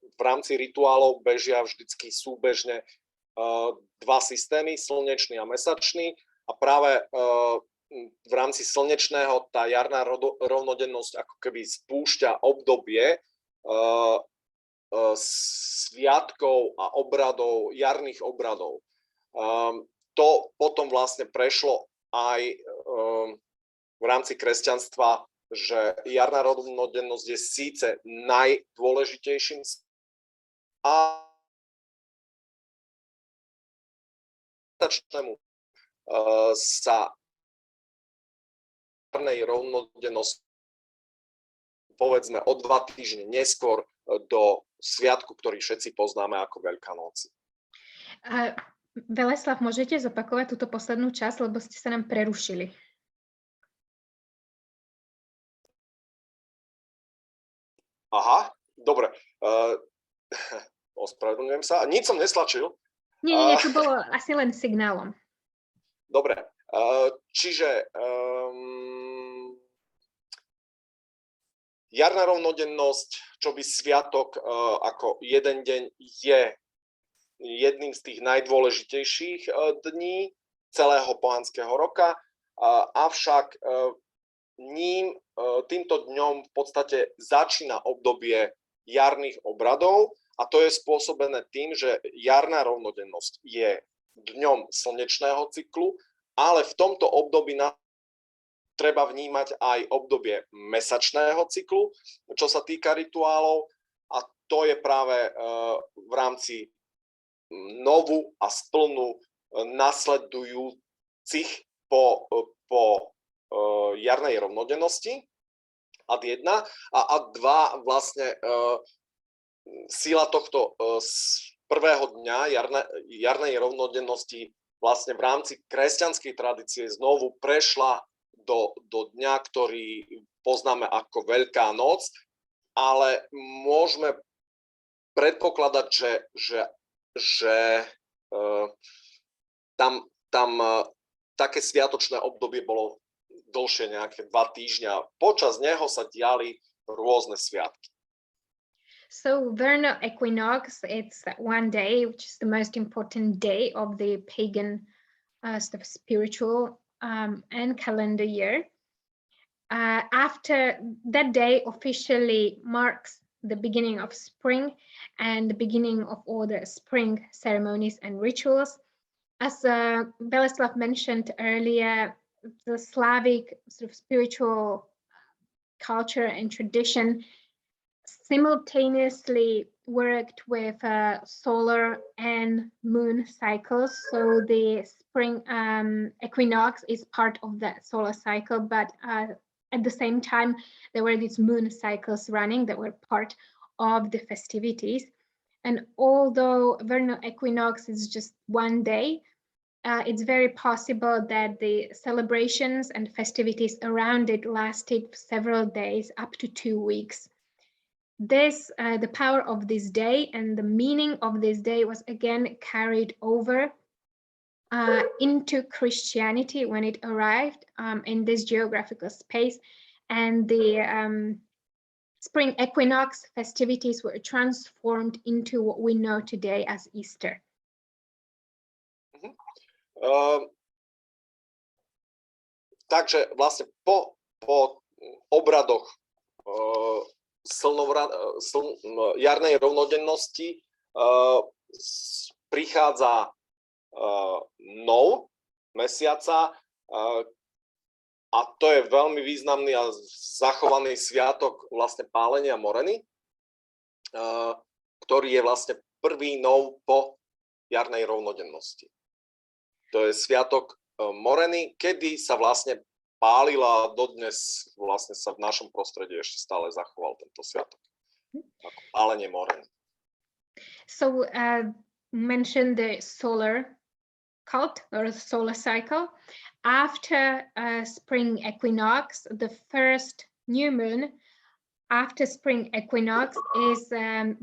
v rámci rituálov bežia vždycky súbežne dva systémy, slnečný a mesačný, a práve v rámci slnečného tá jarná rovnodennosť ako keby spúšťa obdobie sviatkov a obradov, jarných obradov. To potom vlastne prešlo aj v rámci kresťanstva, že jarná rovnodennosť je síce najdôležitejším a mesačnému sa jarnej rovnodennosti povedzme o 2 týždne neskôr do sviatku, ktorý všetci poznáme ako Veľká noc. Weleslaw, môžete zopakovať túto poslednú časť, lebo ste sa nám prerušili. Aha, dobre. Ospravedlňujem sa. Nič som neslačil. Nie, to bolo asi len signálom. Dobre, čiže jarná rovnodennosť, čo by sviatok ako jeden deň je jedným z tých najdôležitejších dní celého pohanského roka, avšak týmto dňom v podstate začína obdobie jarných obradov a to je spôsobené tým, že jarná rovnodennosť je dňom slnečného cyklu, ale v tomto období treba vnímať aj obdobie mesačného cyklu, čo sa týka rituálov, a to je práve v rámci novu a splnu nasledujúcich po jarnej rovnodennosti, ad 1, a ad 2 vlastne sila tohto prvého dňa jarnej rovnodennosti vlastne v rámci kresťanskej tradície znovu prešla do dňa, ktorý poznáme ako Veľká noc, ale môžeme predpokladať, že tam také sviatočné obdobie bolo dlhšie, nejaké 2 týždňa. Počas neho sa diali rôzne sviatky. So vernal equinox, it's that one day, which is the most important day of the pagan spiritual and calendar year. After that day officially marks the beginning of spring and the beginning of all the spring ceremonies and rituals. As Weleslaw mentioned earlier, the Slavic sort of spiritual culture and tradition simultaneously worked with solar and moon cycles. So the spring equinox is part of that solar cycle, but at the same time, there were these moon cycles running that were part of the festivities. And although vernal equinox is just one day, it's very possible that the celebrations and festivities around it lasted several days, up to 2 weeks. The power of this day and the meaning of this day was again carried over into Christianity when it arrived in this geographical space, and the spring equinox festivities were transformed into what we know today as Easter. Takže vlastne po obradoch jarnej rovnodennosti prichádza nov mesiaca a to je veľmi významný a zachovaný sviatok vlastne pálenia moreny, ktorý je vlastne prvý nov po jarnej rovnodennosti. To je sviatok moreny, kedy sa vlastne pálila a dodnes vlastne sa v našom prostredí ešte stále zachoval tento sviatok. Ako pálenie moreny. So mention the solar cult or the solar cycle. After spring equinox, the first new moon after spring equinox is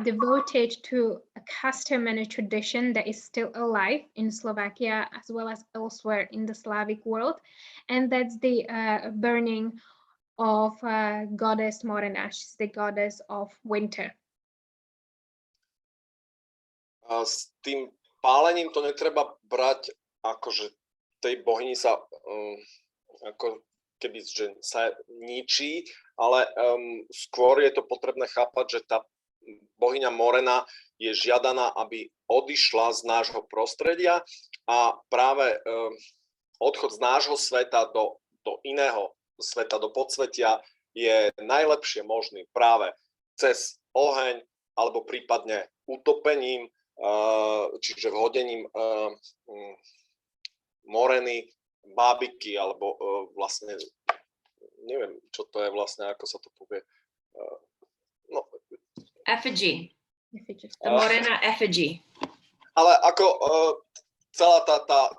devoted to a custom and a tradition that is still alive in Slovakia as well as elsewhere in the Slavic world, and that's the burning of goddess Morena, she's the goddess of winter. A s tým pálením to netreba brať ako, že tej bohyni sa ako keby že sa ničí, ale skôr je to potrebné chápať, že tá bohyňa Morena je žiadaná, aby odišla z nášho prostredia a práve odchod z nášho sveta do iného sveta, do podsvetia je najlepšie možný práve cez oheň alebo prípadne utopením, čiže vhodením moreny, bábiky, alebo vlastne, neviem, čo to je vlastne, ako sa to povie. No. Effigy. The morena effigy. Ale ako celá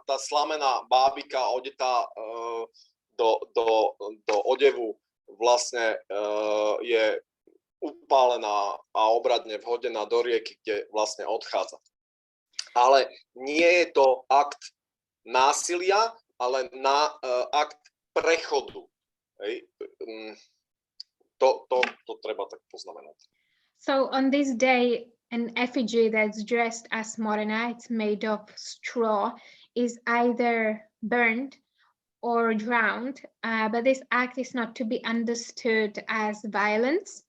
tá slamená bábika odetá do odevu vlastne je upálená a obradne vhodená do rieky, kde vlastne odchádza. Ale nie je to akt násilia, ale akt prechodu. Hej. To treba tak poznamenať. So on this day, an effigy that's dressed as morena, it's made of straw, is either burned or drowned. But this act is not to be understood as violence.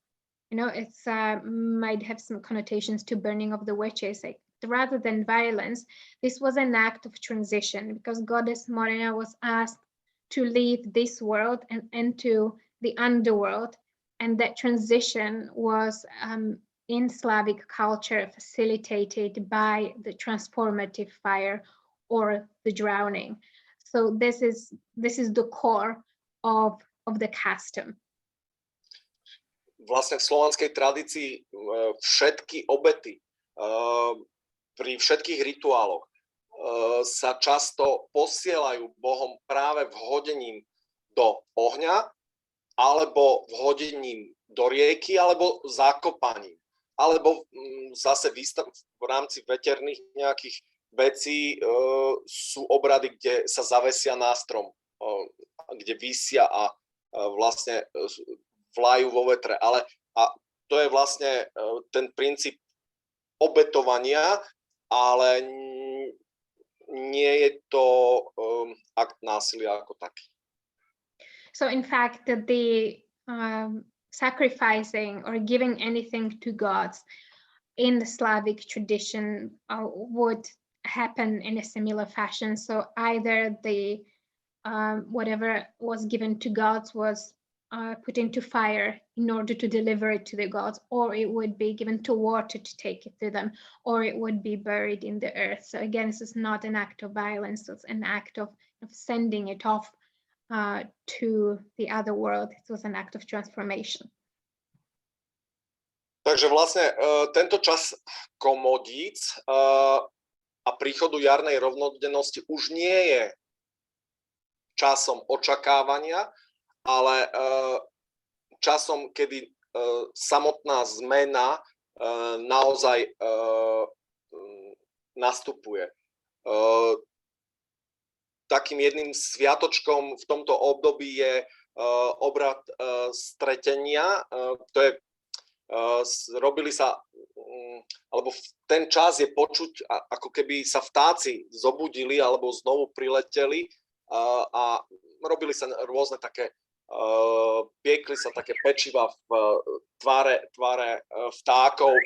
You know, it's might have some connotations to burning of the witches. Like, rather than violence, this was an act of transition because goddess Morena was asked to leave this world and into the underworld. And that transition was in Slavic culture facilitated by the transformative fire or the drowning. So this is the core of the custom. vlastne v slovanskej tradícii všetky obety pri všetkých rituáloch sa často posielajú Bohom práve vhodením do ohňa alebo vhodením do rieky alebo zakopaním. Alebo zase v rámci veterných nejakých vecí sú obrady, kde sa zavesia na strom, kde visia a vlastne vlajú vo vetre. A to je vlastne ten princíp obetovania, ale nie je to akt násilia ako taký. So in fact, the sacrificing or giving anything to gods in the Slavic tradition would happen in a similar fashion. So either the whatever was given to gods was put into fire in order to deliver it to the gods, or it would be given to water to take it to them, or it would be buried in the earth. So again, this is not an act of violence, it's an act of sending it off to the other world. It was an act of transformation. Takže vlastne tento čas komodíc a príchodu jarnej rovnodennosti už nie je časom očakávania, ale časom, kedy samotná zmena naozaj nastupuje. Takým jedným sviatočkom v tomto období je obrad stretenia. To je, robili sa, alebo v ten čas je počuť, ako keby sa vtáci zobudili alebo znovu prileteli a robili sa rôzne také, piekli sa také pečiva v tvare vtákov.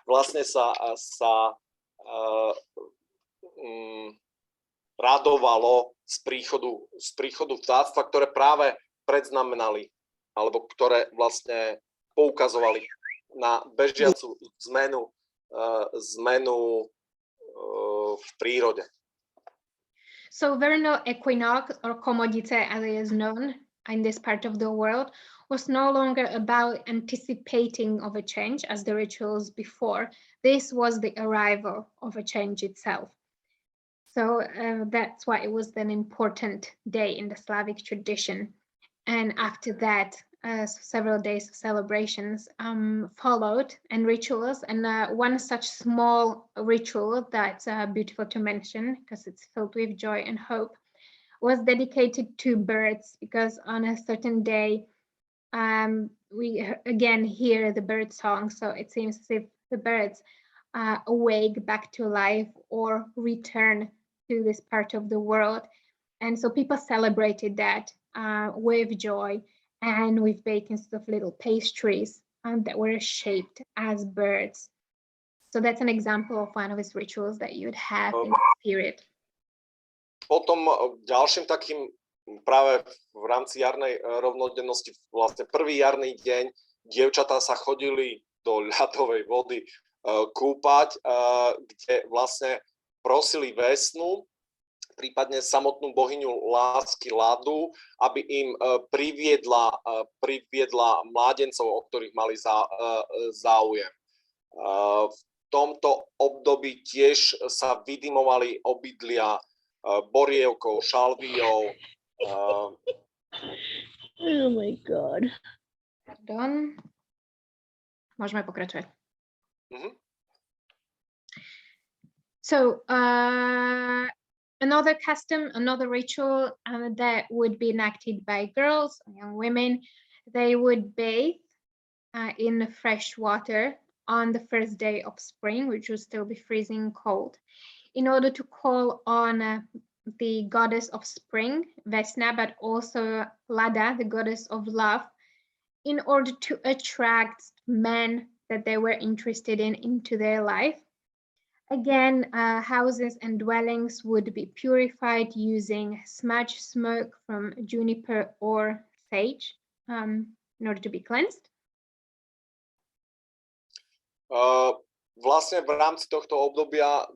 Vlastne sa radovalo z príchodu vtáctva, ktoré práve predznamenali, alebo ktoré vlastne poukazovali na bežiacu zmenu v prírode. So vernal equinox, or komodice as it is known in this part of the world, was no longer about anticipating of a change as the rituals before. This was the arrival of a change itself. So that's why it was an important day in the Slavic tradition. And after that, several days of celebrations followed and rituals. And one such small ritual that's beautiful to mention because it's filled with joy and hope was dedicated to birds, because on a certain day, we again hear the bird song. So it seems as if the birds awake back to life or return to this part of the world. And so people celebrated that with joy and with bakings of little pastries that were shaped as birds. So that's an example of one of his rituals that you'd have in this period. Potom ďalším takým práve v rámci jarnej rovnodennosti, vlastne prvý jarný deň, dievčatá sa chodili do ľadovej vody kúpať, kde vlastne prosili Vesnu, prípadne samotnú bohyňu lásky ľadu, aby im priviedla mládencov, o ktorých mali záujem. V tomto období tiež sa vydymovali obydlia borievkou, šalvíou. Oh my God. Pardon. Môžeme pokračovať. Mm-hmm. So another custom, another ritual that would be enacted by girls, young women, they would bathe in fresh water on the first day of spring, which would still be freezing cold, in order to call on the goddess of spring, Vesna, but also Lada, the goddess of love, in order to attract men that they were interested in into their life. Again, houses and dwellings would be purified using smudge smoke from juniper or sage in order to be cleansed. Vlastne v rámci tohto obdobia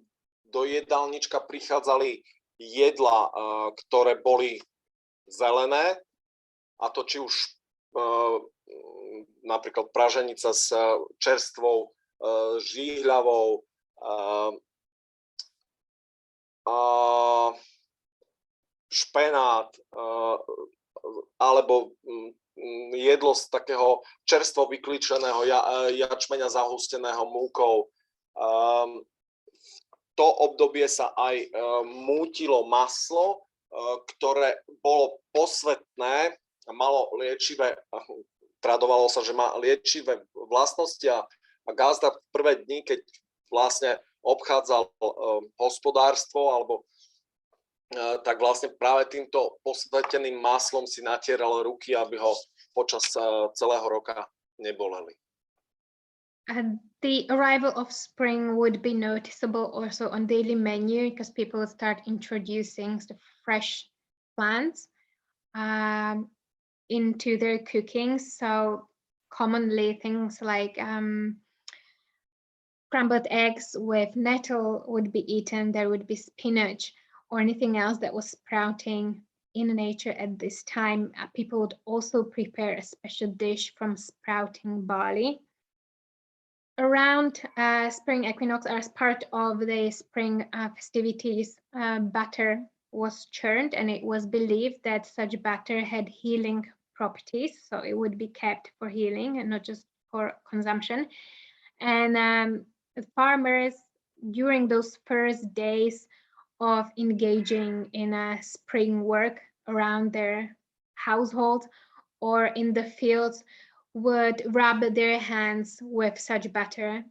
do jedálnička prichádzali jedlá, ktoré boli zelené, a to či už napríklad praženica s čerstvou žihľavou, špenát, alebo jedlo z takého čerstvo vyklíčeného jačmeňa zahusteného múkou. V to obdobie sa aj mútilo maslo, ktoré bolo posvätné, malo liečivé, tradovalo sa, že má liečivé vlastnosti a gazda v prvé dni, keď vlastne obchádzal hospodárstvo alebo tak vlastne práve týmto posveteným maslom si natieral ruky, aby ho počas celého roka neboleli. The arrival of spring would be noticeable also on daily menu because people would start introducing the fresh plants into their cooking. So commonly things like scrambled eggs with nettle would be eaten. There would be spinach or anything else that was sprouting in nature at this time. People would also prepare a special dish from sprouting barley. Around spring equinox, as part of the spring festivities, batter was churned, and it was believed that such batter had healing properties, so it would be kept for healing and not just for consumption. And the farmers, during those first days of engaging in spring work around their household or in the fields, would rub their hands with such batter,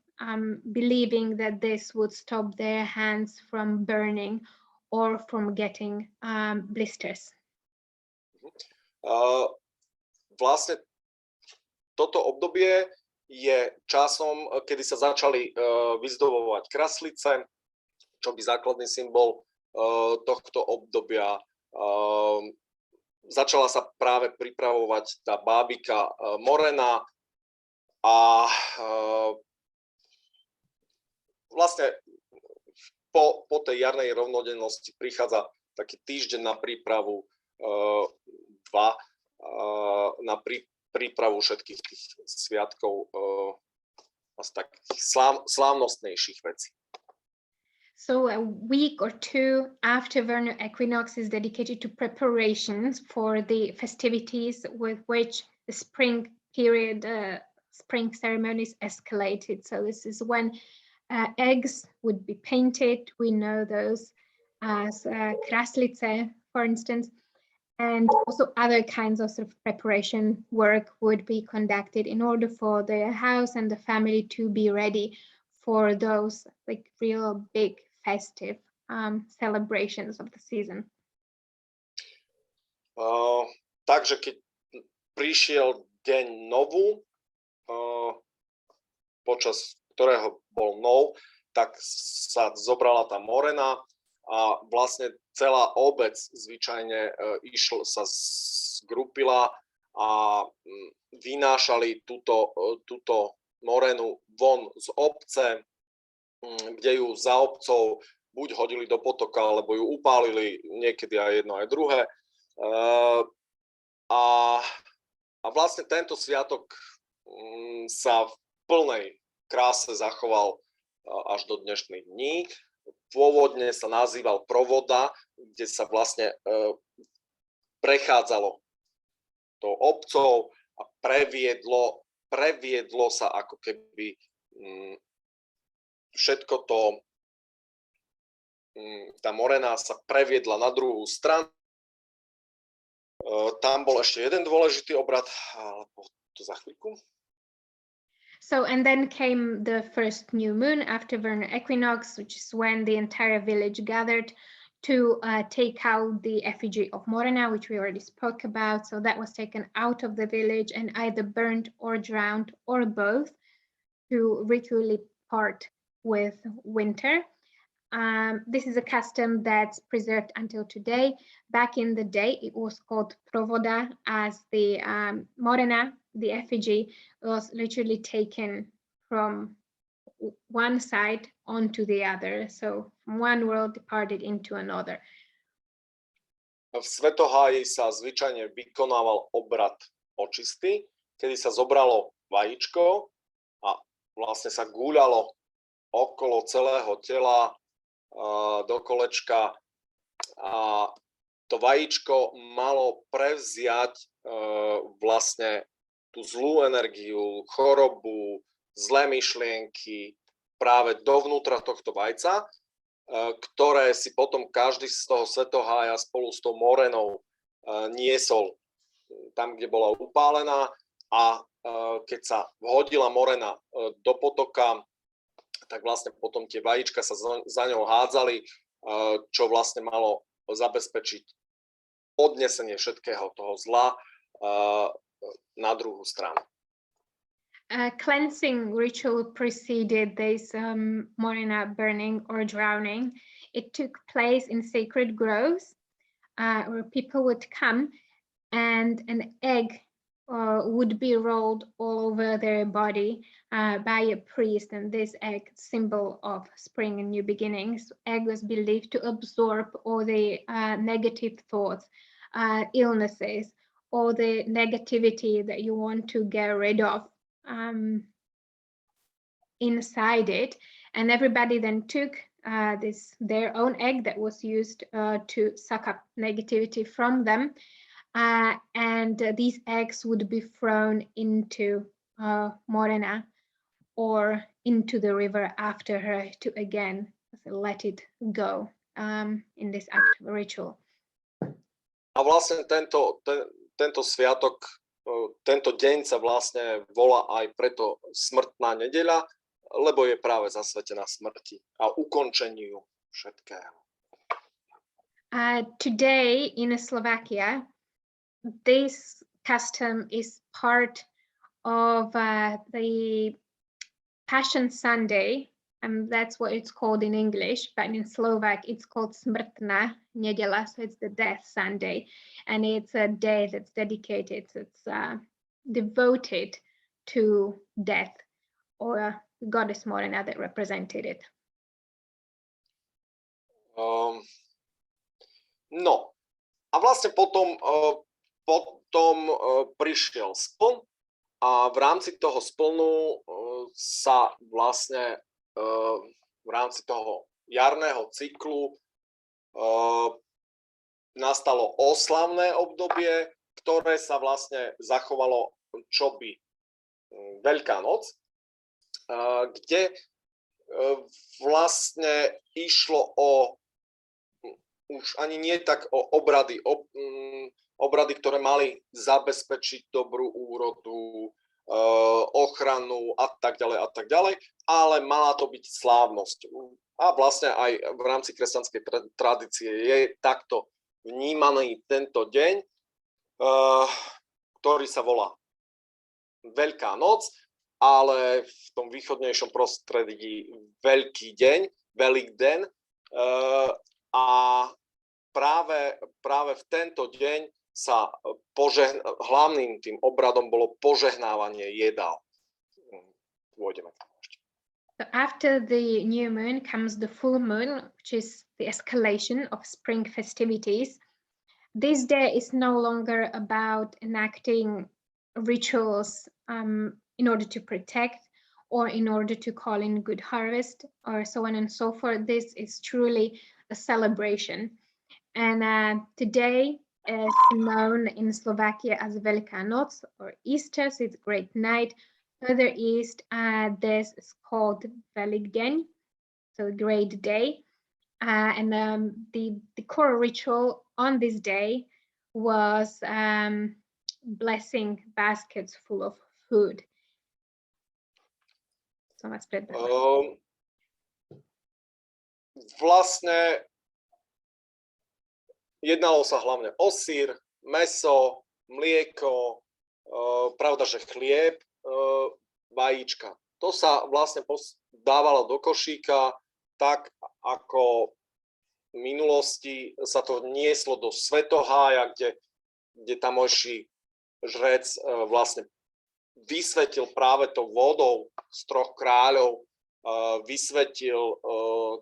believing that this would stop their hands from burning or from getting blisters. Vlastne toto obdobie je časom, kedy sa začali vyzdobovať kraslice, čo by základný symbol tohto obdobia. Začala sa práve pripravovať tá bábika morená a vlastne po tej jarnej rovnodennosti prichádza taký týždeň na prípravu, dva, na prípravu všetkých tých sviatkov, takých slávnostnejších vecí. So a week or two after vernal equinox is dedicated to preparations for the festivities with which the spring period, spring ceremonies escalated. So this is when eggs would be painted. We know those as kraslice, for instance, and also other kinds of sort of preparation work would be conducted in order for the house and the family to be ready for those like real big festive celebrations of the season. Takže keď prišiel deň novu, počas ktorého bol nov, tak sa zobrala tá morena a vlastne celá obec zvyčajne sa zgrupila a vynášali túto morenu von z obce, kde ju za obcov buď hodili do potoka, alebo ju upálili, niekedy aj jedno, aj druhé. A vlastne tento sviatok sa v plnej kráse zachoval až do dnešných dní. Pôvodne sa nazýval provoda, kde sa vlastne prechádzalo tou obcov a previedlo sa ako keby všetko to, tá morená sa previedla na druhú stranu. Tam bol ešte jeden dôležitý obrad, ale to za chvíľku. So, and then came the first new moon after vernal equinox, which is when the entire village gathered to take out the effigy of Morena, which we already spoke about. So that was taken out of the village and either burned or drowned or both to ritually part with winter. This is a custom that's preserved until today. Back in the day, it was called provoda, as the morena, the effigy, was literally taken from one side onto the other. So from one world departed into another. V Svetoháji sa zvyčajne vykonával obrad očisty, kedy sa zobralo vajíčko a vlastne sa gúľalo okolo celého tela do kolečka a to vajíčko malo prevziať vlastne tú zlú energiu, chorobu, zlé myšlienky práve dovnútra tohto vajca, ktoré si potom každý z toho svetohája spolu s tou morenou niesol tam, kde bola upálená a keď sa vhodila morena do potoka, tak vlastne potom tie vajíčka sa za ňou hádzali, čo vlastne malo zabezpečiť odnesenie všetkého toho zla na druhú stranu. Cleansing ritual preceded this morena burning or drowning. It took place in sacred groves where people would come and an egg would be rolled all over their body by a priest, and this egg, symbol of spring and new beginnings, egg was believed to absorb all the negative thoughts, illnesses, all the negativity that you want to get rid of inside it. And everybody then took their own egg that was used to suck up negativity from them. And these eggs would be thrown into Morena or into the river after her to again let it go in this act of ritual. A vlastne tento sviatok, tento deň sa vlastne volá aj preto smrtná nedeľa, lebo je práve zasvetená smrti a ukončeniu všetkého. Today in Slovakia, this custom is part of the Passion Sunday, and that's what it's called in English, but in Slovak it's called Smrtná nedeľa, so it's the death Sunday, and it's a day that's dedicated, it's devoted to death, or goddess Morena that represented it. No, a vlastne potom prišiel spln a v rámci toho splnu sa vlastne v rámci toho jarného cyklu nastalo oslavné obdobie, ktoré sa vlastne zachovalo čoby Veľká noc, kde vlastne išlo o už ani nie tak o obrady, ktoré mali zabezpečiť dobrú úrodu, ochranu a tak ďalej, ale mala to byť slávnosť. A vlastne aj v rámci kresťanskej tradície je takto vnímaný tento deň, ktorý sa volá Veľká noc, ale v tom východnejšom prostredí Veľký deň, Velikden. A práve v tento deň sa hlavným tým obradom bolo požehnávanie jedál. Pôjdeme tam ešte. So after the new moon comes the full moon, which is the escalation of spring festivities. This day is no longer about enacting rituals in order to protect or in order to call in good harvest or so on and so forth. This is truly a celebration. And today is known in Slovakia as Veľká noc or Easter, so it's a great night. Further east, this is called Velikdeň, so a great day. And the core ritual on this day was blessing baskets full of food. So let's split that. Vlastne jednalo sa hlavne o syr, mäso, mlieko, pravda, že chlieb, vajíčka. To sa vlastne dávalo do košíka, tak ako v minulosti sa to nieslo do svetohája, kde tamojší žrec vlastne vysvetil práve tou vodou z troch kráľov, vysvetil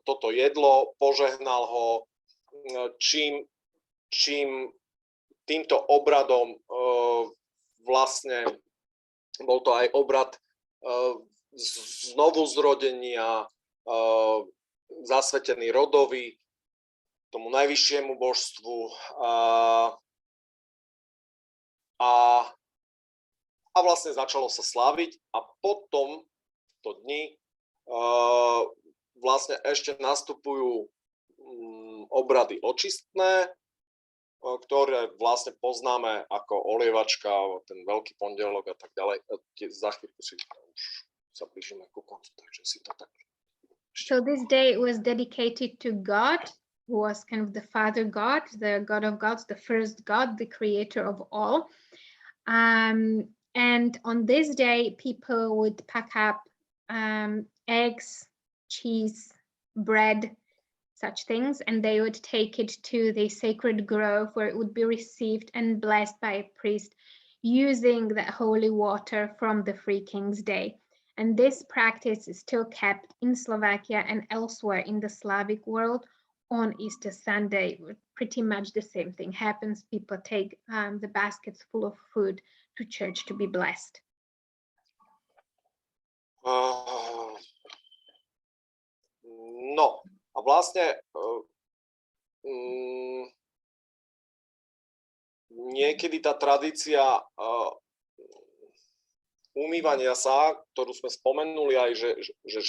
toto jedlo, požehnal ho, čím týmto obradom vlastne bol to aj obrad znovu zrodenia, zasvetený rodovi, tomu najvyššiemu božstvu a vlastne začalo sa sláviť a potom v to dni vlastne ešte nastupujú obrady očistné, ktoré vlastne poznáme ako olievačka, ten Veľký pondelok a tak ďalej. Za chvíľku si už sa blížime ku koncu, takže si to tak. So this day was dedicated to God, who was kind of the Father God, the God of gods, the first God, the creator of all. And on this day, people would pack up eggs, cheese, bread, such things, and they would take it to the sacred grove where it would be received and blessed by a priest using the holy water from the Free King's Day. And this practice is still kept in Slovakia and elsewhere in the Slavic world on Easter Sunday. Pretty much the same thing happens. People take the baskets full of food to church to be blessed. No, a vlastne niekedy tá tradícia umývania sa, ktorú sme spomenuli aj, že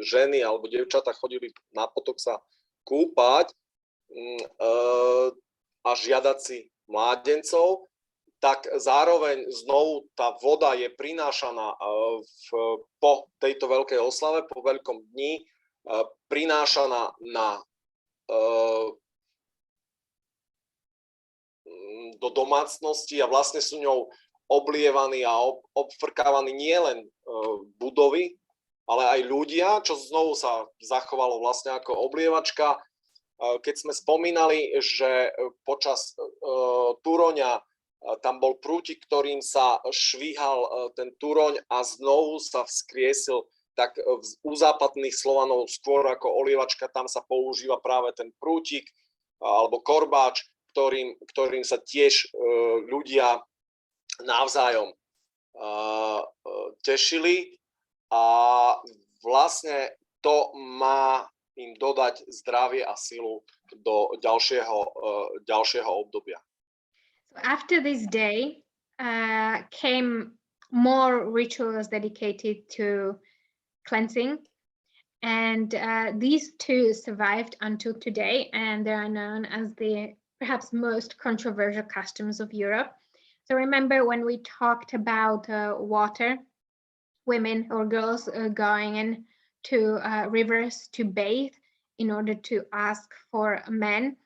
ženy alebo dievčatá chodili na potok sa kúpať a žiadať si mládencov, tak zároveň znovu tá voda je prinášaná po tejto veľkej oslave, po veľkom dni, prinášaná do domácnosti a vlastne sú ňou oblievaní a obfrkávaní nielen budovy, ale aj ľudia, čo znovu sa zachovalo vlastne ako oblievačka. Keď sme spomínali, že počas túroňa tam bol prútik, ktorým sa švíhal ten túroň a znovu sa vzkriesil, tak u západných Slovanov skôr ako olievačka tam sa používa práve ten prútik alebo korbáč, ktorým sa tiež ľudia navzájom tešili a vlastne to má im dodať zdravie a silu do ďalšieho obdobia. So after this day came more rituals dedicated to cleansing, and these two survived until today, and they are known as the perhaps most controversial customs of Europe. So remember when we talked about water, women or girls going into rivers to bathe in order to ask for men.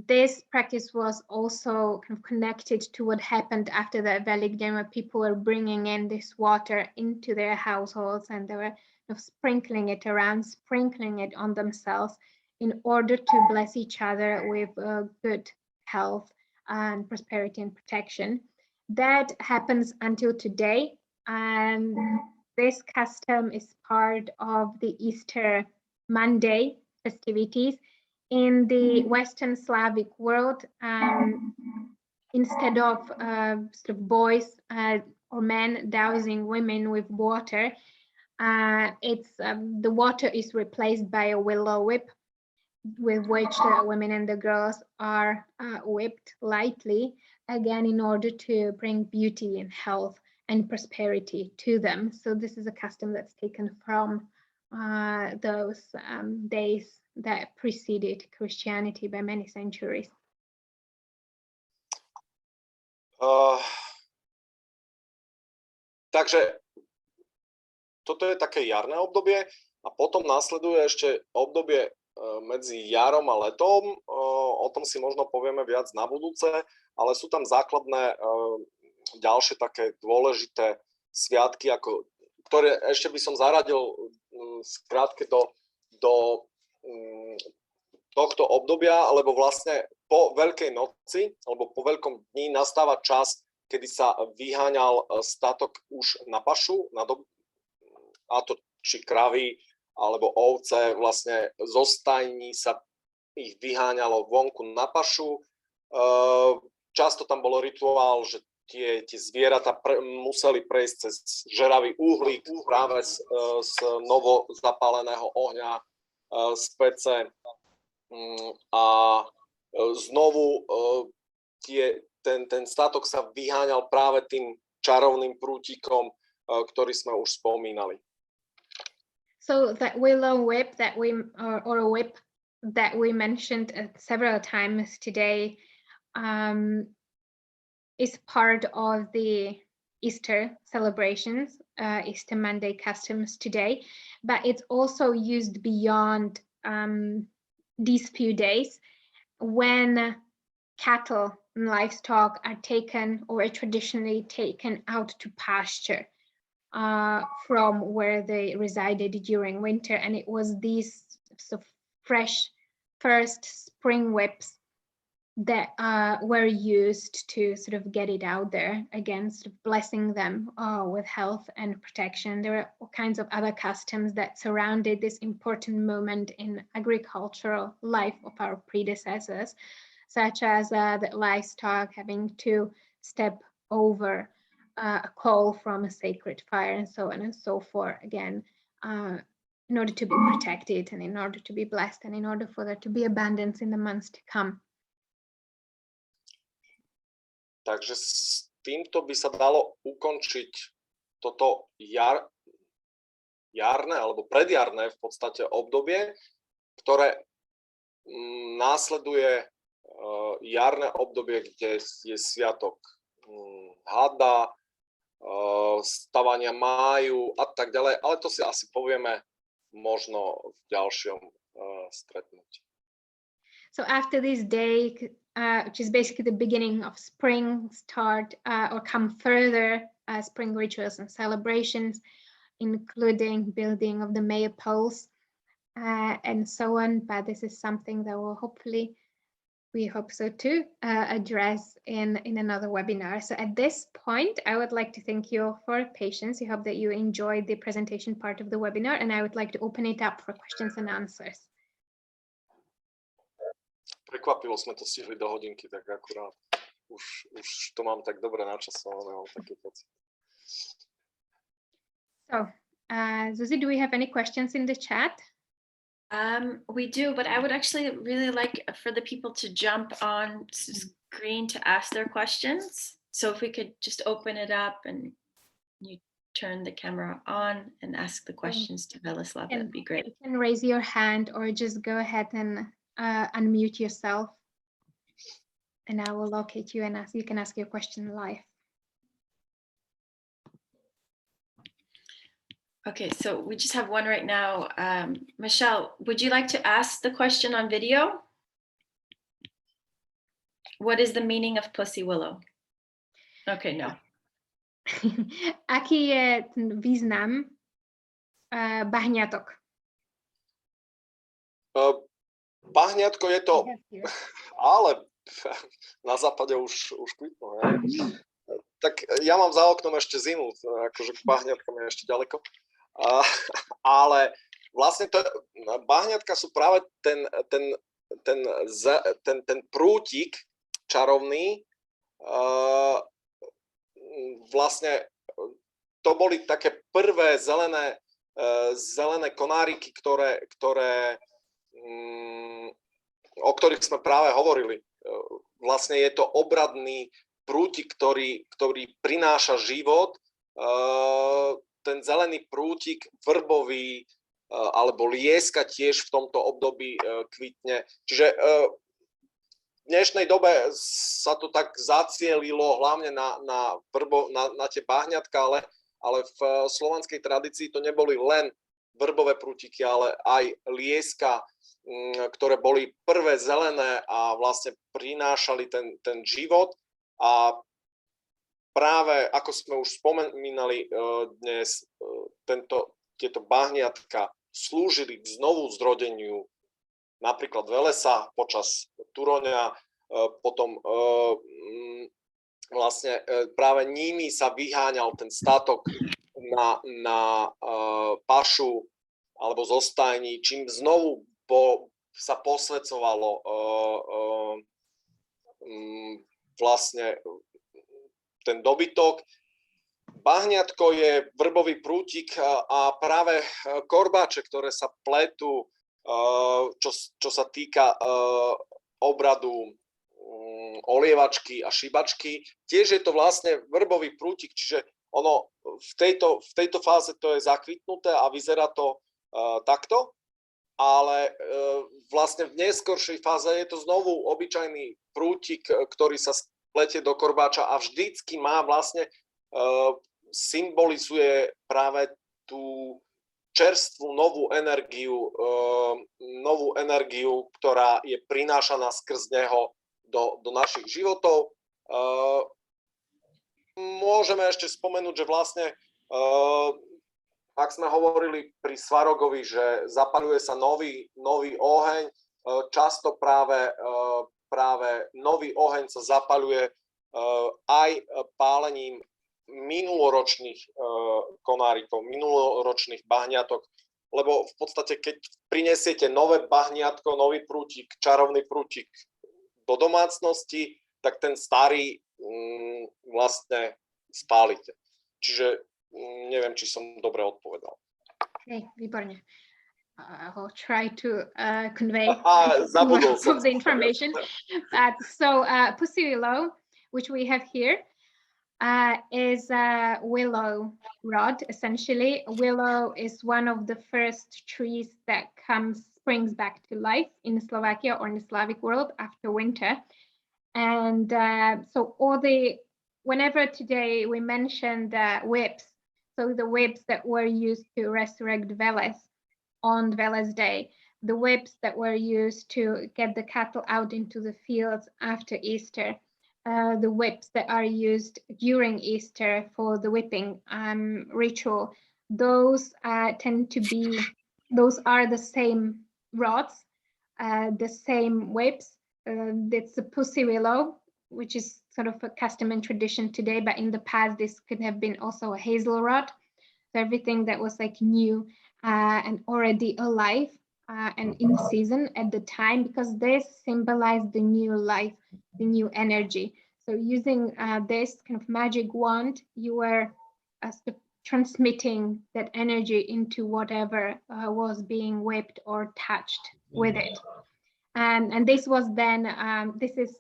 This practice was also kind of connected to what happened after the Velikden, where people were bringing in this water into their households and they were kind of sprinkling it around, sprinkling it on themselves in order to bless each other with good health and prosperity and protection. That happens until today, and this custom is part of the Easter Monday festivities. In the Western Slavic world, instead of sort of boys or men dousing women with water, the water is replaced by a willow whip, with which the women and the girls are whipped lightly, again in order to bring beauty and health and prosperity to them. So this is a custom that's taken from those days that preceded Christianity by many centuries. Takže toto je také jarné obdobie a potom nasleduje ešte obdobie medzi jarom a letom. O tom si možno povieme viac na budúce, ale sú tam základné ďalšie také dôležité sviatky, ktoré ešte by som zaradil skrátke do tohto obdobia, lebo vlastne po Veľkej noci alebo po Veľkom dni nastáva čas, kedy sa vyháňal statok už na pašu, a to či kravy alebo ovce, vlastne zo stajní sa ich vyháňalo vonku na pašu. Často tam bolo rituál, že tie zvieratá museli prejsť cez žeravý uhlík práve z novo zapáleného ohňa, z pece a znovu ten statok sa vyháňal práve tým čarovným prútikom, ktorý sme už spomínali. So that willow whip that or a whip that we mentioned several times today is part of the Easter celebrations, Easter Monday customs today, but it's also used beyond these few days when cattle and livestock are taken or are traditionally taken out to pasture from where they resided during winter. And it was these sort of fresh first spring whips that were used to sort of get it out there, again, sort of blessing them with health and protection. There are all kinds of other customs that surrounded this important moment in agricultural life of our predecessors, such as the livestock having to step over a coal from a sacred fire and so on and so forth, again, in order to be protected and in order to be blessed and in order for there to be abundance in the months to come. Takže s týmto by sa dalo ukončiť toto jarné alebo predjarné v podstate obdobie, ktoré následuje jarné obdobie, kde je sviatok hada, stavania máju a tak ďalej, ale to si asi povieme možno v ďalšom stretnutí. So after this day, which is basically the beginning of spring, start or come further spring rituals and celebrations, including building of the maypoles and so on. But this is something that will hopefully, we hope so too, address in another webinar. So at this point, I would like to thank you for patience. I hope that you enjoyed the presentation part of the webinar, and I would like to open it up for questions and answers. Prekvapilo sme to stihli do hodinky, tak akurát už to mám tak dobre načasované, mám taký pocit. So, Zuzi, do we have any questions in the chat? We do, but I would actually really like for the people to jump on screen to ask their questions. So if we could just open it up and you turn the camera on and ask the questions to Weleslaw, that'd be great. You can raise your hand or just go ahead and unmute yourself, and I will locate you and you can ask your question live. Okay, so we just have one right now. Michelle, would you like to ask the question on video? What is the meaning of pussy willow? Okay, no. Aký je ten význam bahňatok? Bahňatko je to, ale na západe už kvitnú. Tak ja mám za oknom ešte zimu, akože k bahňatkám je ešte ďaleko. Ale vlastne bahňatka sú práve ten prútik čarovný. Vlastne to boli také prvé zelené konáriky, o ktorých sme práve hovorili. Vlastne je to obradný prútik, ktorý prináša život. Ten zelený prútik vrbový alebo lieska tiež v tomto období kvitne. Čiže v dnešnej dobe sa to tak zacielilo hlavne na tie bahňatka, ale v slovanskej tradícii to neboli len vrbové prútiky, ale aj lieska, ktoré boli prvé zelené a vlastne prinášali ten život. A práve, ako sme už spomínali dnes, tieto bahniatka slúžili k znovu zrodeniu napríklad Welesa počas Turoňa, potom vlastne práve nimi sa vyháňal ten statok na pašu alebo zostajní, čím znovu sa posväcovalo vlastne ten dobytok. Bahniatko je vrbový prútik a práve korbáče, ktoré sa pletú, čo sa týka obradu olievačky a šibačky, tiež je to vlastne vrbový prútik, čiže ono v tejto fáze to je zakvitnuté a vyzerá to takto, ale vlastne v neskoršej fáze je to znovu obyčajný prútik, ktorý sa pletie do korbáča a vždycky má vlastne symbolizuje práve tú čerstvú novú energiu, ktorá je prinášaná skrz neho do našich životov. Môžeme ešte spomenúť, že vlastne, ak sme hovorili pri Svarogovi, že zapaľuje sa nový oheň, často práve nový oheň sa zapaľuje aj pálením minuloročných konárikov, minuloročných bahniatok, lebo v podstate, keď prinesiete nové bahniatko, nový prútik, čarovný prútik do domácnosti, tak ten starý vlastne spálite. Čiže neviem, či som dobre odpovedal. Okay, výborne. I'll try to convey most of the information. Pussy willow, which we have here, is a willow rod, essentially. Willow is one of the first trees that springs back to life in Slovakia or in the Slavic world after winter. And whenever today we mention the whips, so the whips that were used to resurrect Veles on Veles Day, the whips that were used to get the cattle out into the fields after Easter, the whips that are used during Easter for the whipping ritual, those are the same rods, the same whips. It's the pussy willow, which is sort of a custom and tradition today, but in the past this could have been also a hazel rod. So everything that was like new and already alive and in season at the time, because this symbolized the new life, the new energy. So using this kind of magic wand, you were transmitting that energy into whatever was being whipped or touched with it. And this was then, this is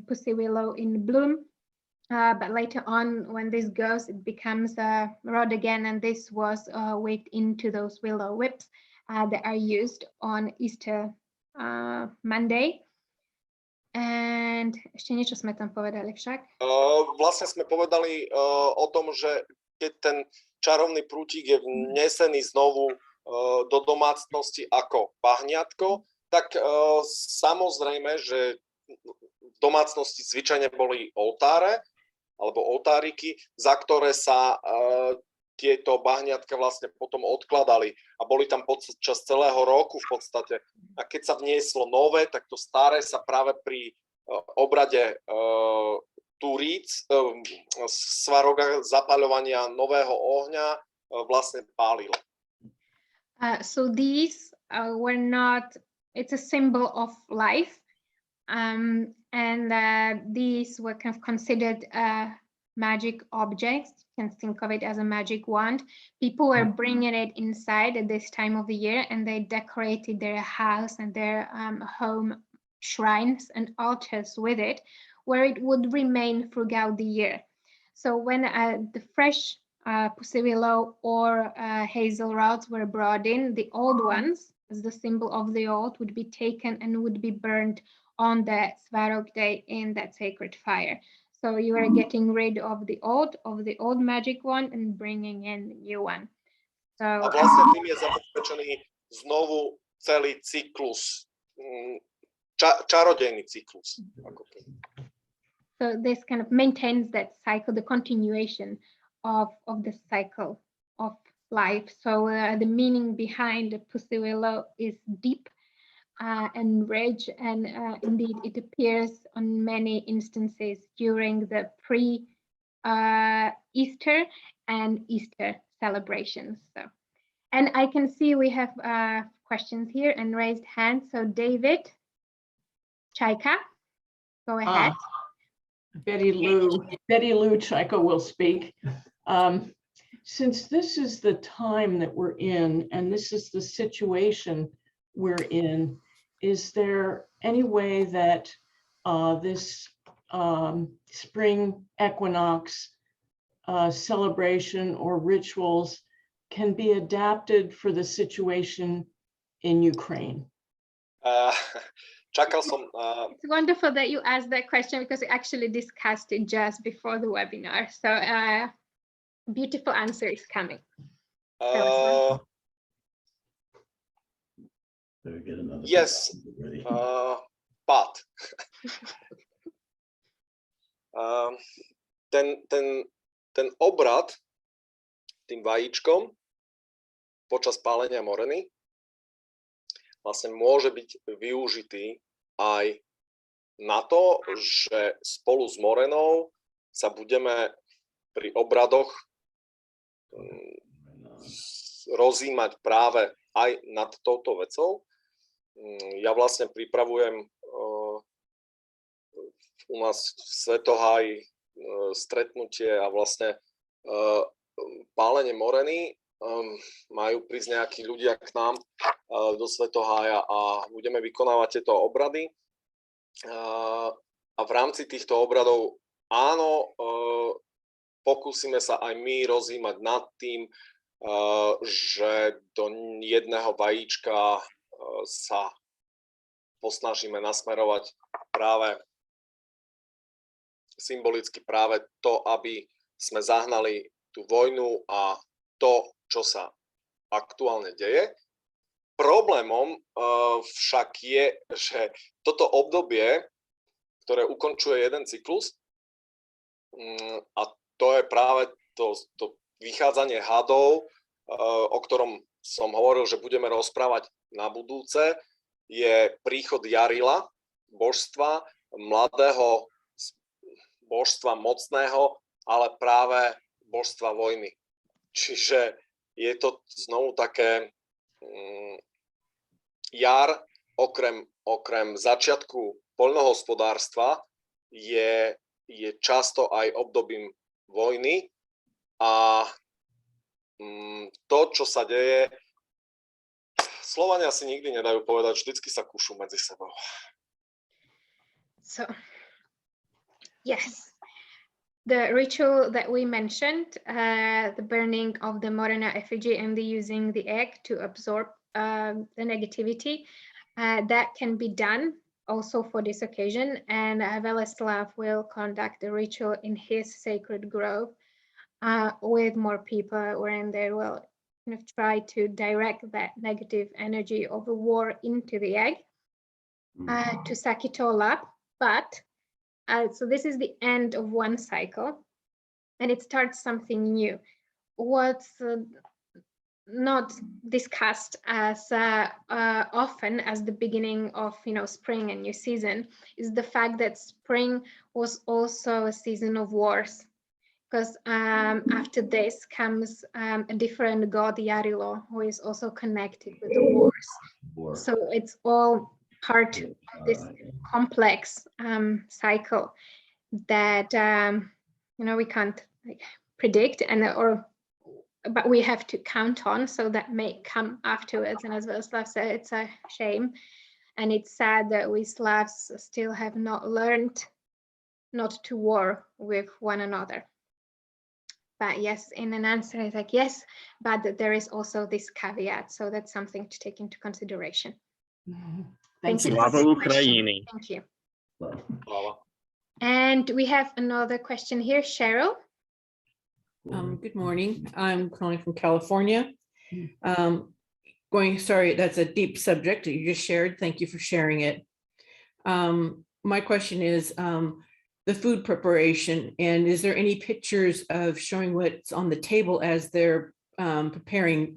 pussy willow in bloom, but later on when this goes, it becomes a rod again, and this was whipped into those willow whips that are used on Easter Monday. And ešte niečo sme tam povedali však? Vlastne sme povedali o tom, že keď ten čarovný prútik je vnesený znovu do domácnosti ako bahniatko, tak samozrejme, že v domácnosti zvyčajne boli oltáre alebo oltáriky, za ktoré sa tieto bahniatka vlastne potom odkladali a boli tam počas celého roku v podstate. A keď sa vnieslo nové, tak to staré sa práve pri obrade turíc, svaroga zapaľovania nového ohňa vlastne pálilo. So these were not, it's a symbol of life, and these were kind of considered magic objects. You can think of it as a magic wand. People were bringing it inside at this time of the year, and they decorated their house and their home shrines and altars with it, where it would remain throughout the year. So when the fresh pussy willow or hazel rods were brought in, the old ones, as the symbol of the old, would be taken and would be burned on the Svarog day in that sacred fire. So you are getting rid of the old magic wand and bringing in the new one. So, a vlastne tým je zabezpečený znovu celý cyklus, čarodejný cyklus. So this kind of maintains that cycle, the continuation of the cycle of life. So the meaning behind the pussy willow is deep and rich, and indeed it appears on many instances during the pre-Easter and Easter celebrations. So, and I can see we have questions here and raised hands. So David Chaika, go ahead. Betty Lou Chico will speak. Since this is the time that we're in, and this is the situation we're in, is there any way that this spring equinox celebration or rituals can be adapted for the situation in Ukraine? Čakal som... It's wonderful that you asked that question because we actually discussed it just before the webinar. So beautiful answer is coming. Yes, but ten obrad tým vajíčkom počas pálenia moreny vlastne môže byť využitý aj na to, že spolu s morenou sa budeme pri obradoch rozímať práve aj nad touto vecou. Ja vlastne pripravujem u nás v Svetoháji stretnutie a vlastne pálenie moreny. Majú prísť nejakí ľudia k nám do Svetohája a budeme vykonávať tieto obrady. A v rámci týchto obradov áno, pokúsime sa aj my rozímať nad tým, že do jedného vajíčka sa posnažíme nasmerovať práve symbolicky práve to, aby sme zahnali tú vojnu a to, čo sa aktuálne deje. Problémom však je, že toto obdobie, ktoré ukončuje jeden cyklus, a to je práve to vychádzanie hadov, o ktorom som hovoril, že budeme rozprávať na budúce, je príchod Jarila, božstva, mladého božstva mocného, ale práve božstva vojny. Čiže je to znovu také jar, okrem začiatku poľnohospodárstva je často aj obdobím vojny a to, čo sa deje, Slovania si nikdy nedajú povedať, vždycky sa kúšu medzi sebou. So, yes, the ritual that we mentioned, the burning of the Morena effigy and the using the egg to absorb the negativity, that can be done also for this occasion. And Weleslaw will conduct the ritual in his sacred grove with more people, wherein they will kind of try to direct that negative energy of the war into the egg to suck it all up. But so this is the end of one cycle, and it starts something new. What's not discussed as often as the beginning of spring and new season is the fact that spring was also a season of wars, because after this comes a different god, Yarilo, who is also connected with the wars. So it's all part of this complex cycle that we can't predict but we have to count on, so that may come afterwards. And as Weleslaw said, it's a shame and it's sad that we Slavs still have not learned not to war with one another. But yes, in an answer, it's like yes, but there is also this caveat, so that's something to take into consideration. Thank you. Slava Ukrajiny. Thank you. And we have another question here, Cheryl. Good morning. I'm calling from California. Sorry, that's a deep subject that you just shared. Thank you for sharing it. My question is the food preparation, and is there any pictures of showing what's on the table as they're preparing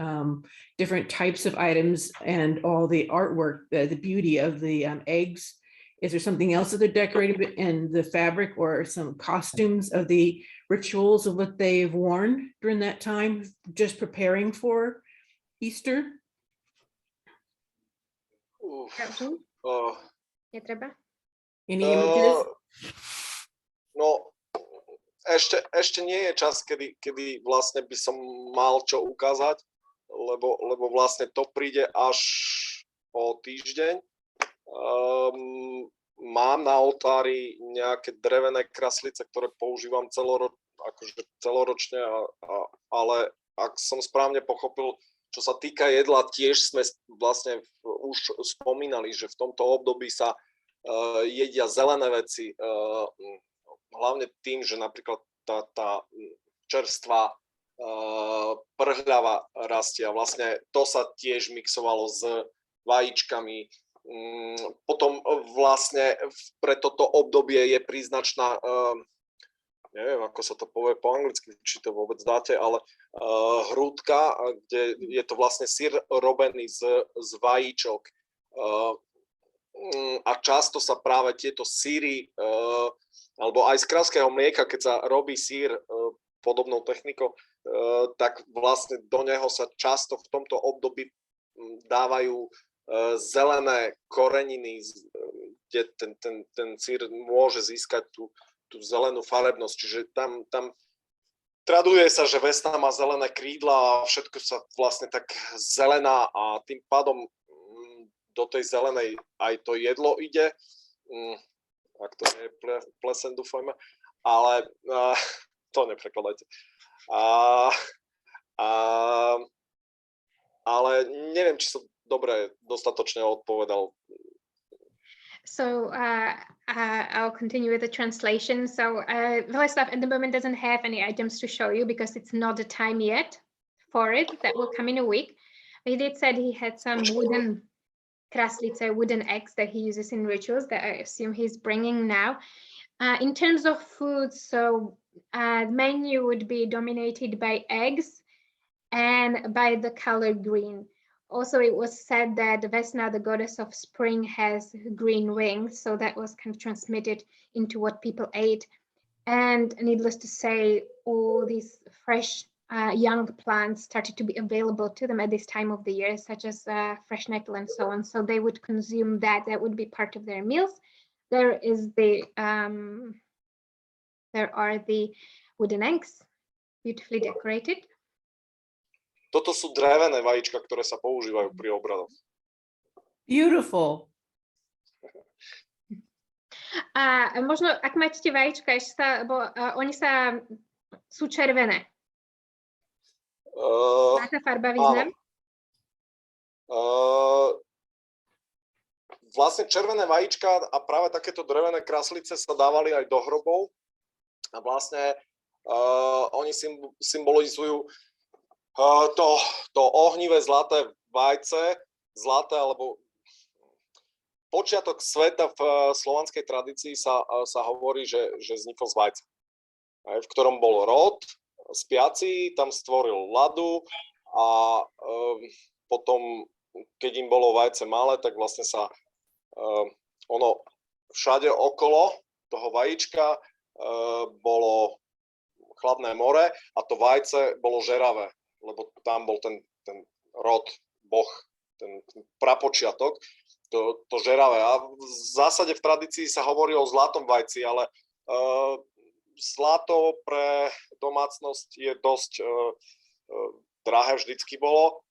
different types of items and all the artwork, the beauty of the eggs? Is there something else that they're decorated with in the fabric, or some costumes of the rituals of what they've worn during that time, just preparing for Easter? Je treba? Any images? No, ešte nie je čas, kedy vlastne by som mal čo ukázať, lebo vlastne to príde až o týždeň. Mám na oltári nejaké drevené kraslice, ktoré používam celoročne, ale ak som správne pochopil, čo sa týka jedla, tiež sme vlastne už spomínali, že v tomto období sa jedia zelené veci, hlavne tým, že napríklad tá čerstvá prhľava rastie a vlastne to sa tiež mixovalo s vajíčkami. Potom vlastne pre toto obdobie je príznačná, neviem, ako sa to povie po anglicky, či to vôbec dáte, ale hrúdka, kde je to vlastne syr robený z vajíčok. A často sa práve tieto syry, alebo aj z kravského mlieka, keď sa robí syr podobnou technikou, tak vlastne do neho sa často v tomto období dávajú zelené koreniny, kde ten syr môže získať tú zelenú farebnosť. Čiže tam traduje sa, že vesna má zelené krídla a všetko sa vlastne tak zelená a tým pádom do tej zelenej aj to jedlo ide, ak to nie je plesen, dúfajme, ale to neprekladajte. Ale neviem, či som dobre dostatočne odpovedal. So I'll continue with the translation. So Weleslaw at the moment doesn't have any items to show you because it's not the time yet for it. That will come in a week. But he did said he had some wooden kraslice, wooden eggs that he uses in rituals that I assume he's bringing now. In terms of food, so the menu would be dominated by eggs and by the color green. Also, it was said that Vesna, the goddess of spring, has green wings, so that was kind of transmitted into what people ate. And needless to say, all these fresh young plants started to be available to them at this time of the year, such as fresh nettle and so on. So they would consume that. That would be part of their meals. There are the wooden eggs, beautifully decorated. Toto sú drevené vajíčka, ktoré sa používajú pri obradoch. Beautiful. A možno, ak máte tie vajíčka, lebo oni sú červené. Má tá farba význam? Vlastne červené vajíčka a práve takéto drevené kraslice sa dávali aj do hrobov a vlastne oni symbolizujú to ohnivé zlaté vajce, zlaté alebo počiatok sveta v slovanskej tradícii sa hovorí, že vznikol z vajca, v ktorom bol rod spiaci, tam stvoril ľadu a potom, keď im bolo vajce malé, tak vlastne sa ono všade okolo toho vajíčka bolo chladné more a to vajce bolo žeravé, lebo tam bol ten rod, boh, ten prapočiatok, to žeravé. A v zásade v tradícii sa hovorí o zlatom vajci, ale zlato pre domácnosť je dosť drahé, vždycky bolo.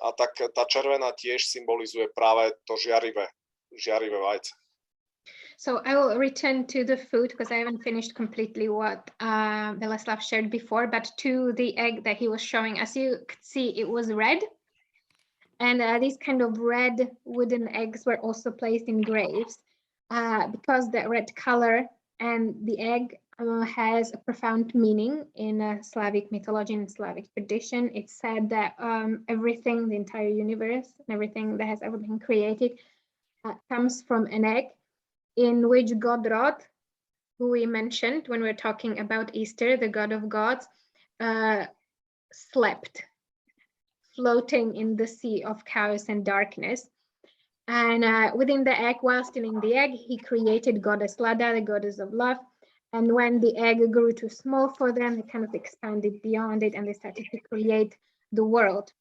A tak tá červená tiež symbolizuje práve to žiarivé vajce. So I will return to the food because I haven't finished completely what Weleslaw shared before, but to the egg that he was showing. As you could see, it was red. And these kind of red wooden eggs were also placed in graves because the red color and the egg has a profound meaning in Slavic mythology and Slavic tradition. It's said that everything, the entire universe, and everything that has ever been created comes from an egg in which God Rod, who we mentioned when we were talking about Easter, the god of gods, slept, floating in the sea of chaos and darkness. And within the egg, while still in the egg, he created goddess Lada, the goddess of love. And when the egg grew too small for them, they kind of expanded beyond it and they started to create the world.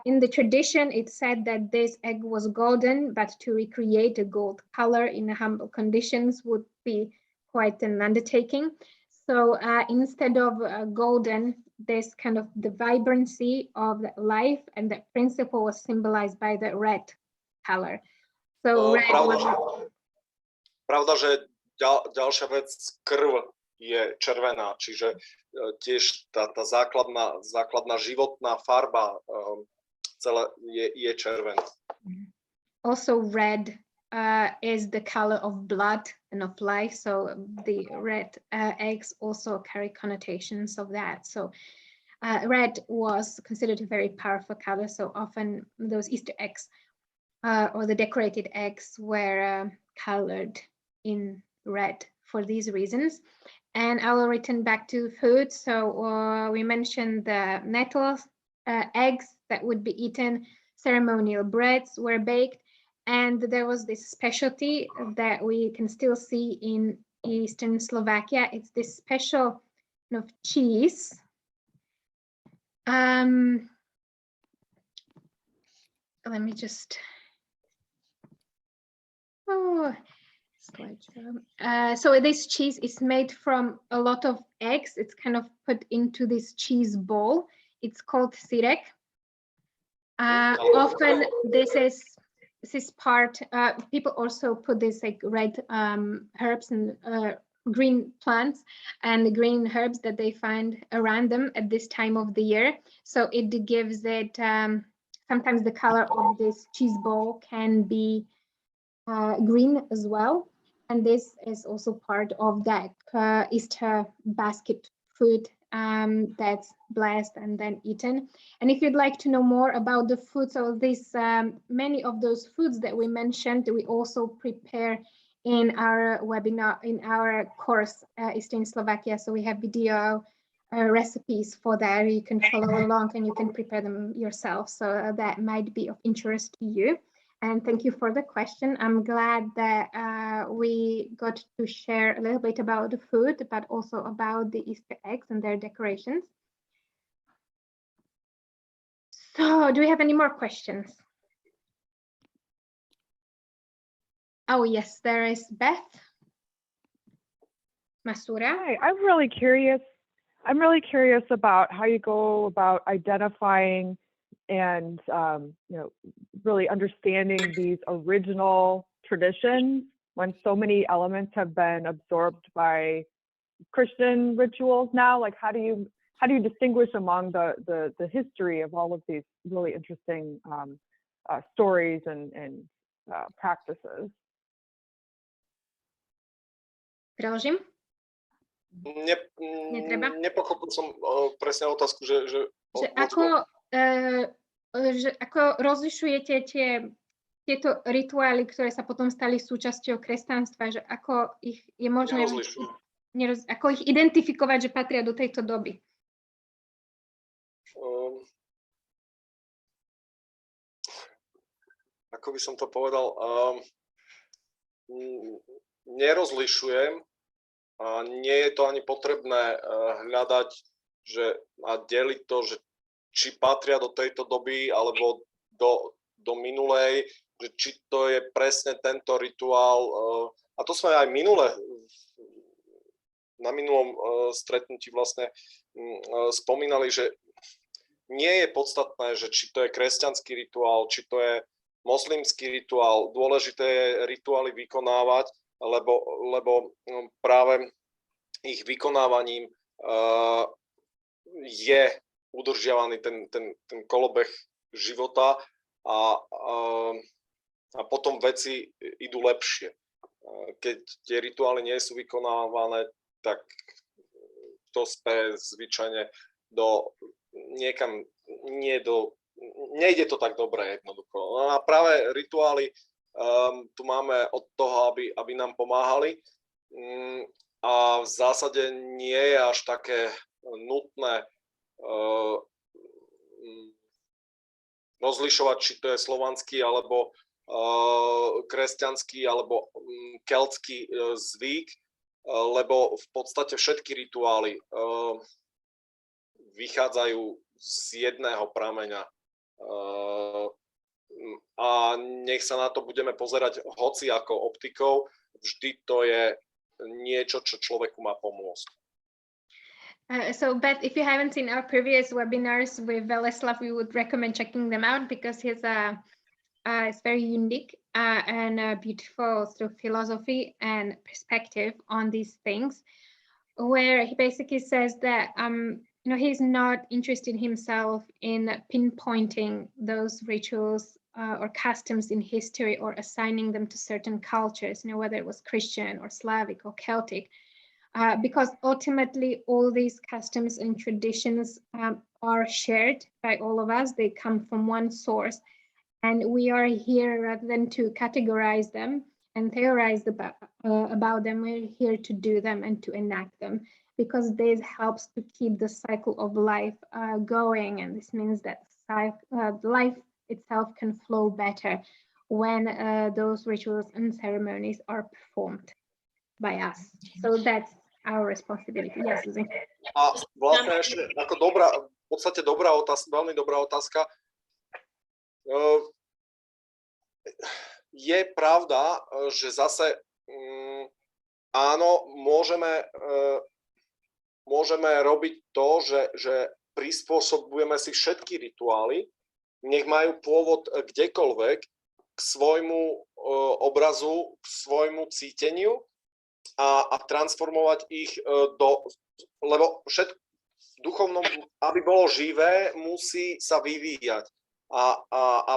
In the tradition, it's said that this egg was golden, but to recreate a gold color in humble conditions would be quite an undertaking. So instead of golden, this kind of the vibrancy of the life and the principle was symbolized by the red color. So red Pravda, že ďalšia vec, krv je červená, čiže tiež tá základná životná farba celé je červená. Also red is the color of blood and of life, so the red eggs also carry connotations of that. So red was considered a very powerful color, so often those Easter eggs or the decorated eggs were colored in red for these reasons. And I will return back to food. So we mentioned the nettles, eggs that would be eaten, ceremonial breads were baked, and there was this specialty that we can still see in Eastern Slovakia. It's this special kind of cheese. Let me just, so this cheese is made from a lot of eggs. It's kind of put into this cheese ball. It's called sirek. Often this is part, people also put this like red herbs and green plants and green herbs that they find around them at this time of the year. So it gives it, sometimes the color of this cheese ball can be green as well. And this is also part of that Easter basket food that's blessed and then eaten. And if you'd like to know more about the food, so this many of those foods that we mentioned, we also prepare in our webinar, in our course, Eastern Slovakia. So we have video recipes for that. You can follow along and you can prepare them yourself. So that might be of interest to you. And thank you for the question. I'm glad that we got to share a little bit about the food, but also about the Easter eggs and their decorations. So do we have any more questions? Oh, yes, there is Beth Masura. Hi, I'm really curious about how you go about identifying and really understanding these original traditions when so many elements have been absorbed by Christian rituals now. Like, how do you distinguish among the history of all of these really interesting stories and practices? Preložím? Nepochopil som presne otázku, že ako rozlišujete tieto rituály, ktoré sa potom stali súčasťou kresťanstva, že ako ich je možné, ako ich identifikovať, že patria do tejto doby? Ako by som to povedal, nerozlišujem a nie je to ani potrebné hľadať a deliť to, že či patria do tejto doby alebo do minulej, že či to je presne tento rituál. A to sme aj na minulom stretnutí vlastne spomínali, že nie je podstatné, že či to je kresťanský rituál, či to je moslimský rituál. Dôležité je rituály vykonávať, lebo práve ich vykonávaním je udržiavaný ten kolobeh života a potom veci idú lepšie. Keď tie rituály nie sú vykonávané, tak to spe zvyčajne nejde to tak dobre jednoducho. A práve rituály tu máme od toho, aby nám pomáhali. A v zásade nie je až také nutné rozlišovať, či to je slovanský alebo kresťanský alebo keltský zvyk, lebo v podstate všetky rituály vychádzajú z jedného prameňa. A nech sa na to budeme pozerať hoci ako optikou, vždy to je niečo, čo človeku má pomôcť. So, Beth, if you haven't seen our previous webinars with Weleslaw, we would recommend checking them out because it's very unique and a beautiful sort of philosophy and perspective on these things, where he basically says that he's not interested himself in pinpointing those rituals or customs in history or assigning them to certain cultures, whether it was Christian or Slavic or Celtic. Because ultimately all these customs and traditions are shared by all of us. They come from one source, and we are here rather than to categorize them and theorize about them. We're here to do them and to enact them, because this helps to keep the cycle of life going, and this means that life itself can flow better when those rituals and ceremonies are performed by us. So that's our responsibility. Yes, Suzy. A vlastne ešte ako v podstate dobrá otázka, veľmi dobrá otázka. Je pravda, že zase áno, môžeme robiť to, že prispôsobujeme si všetky rituály, nech majú pôvod kdekoľvek, k svojmu obrazu, k svojmu cíteniu, a transformovať ich lebo všetko v duchovnom, aby bolo živé, musí sa vyvíjať. A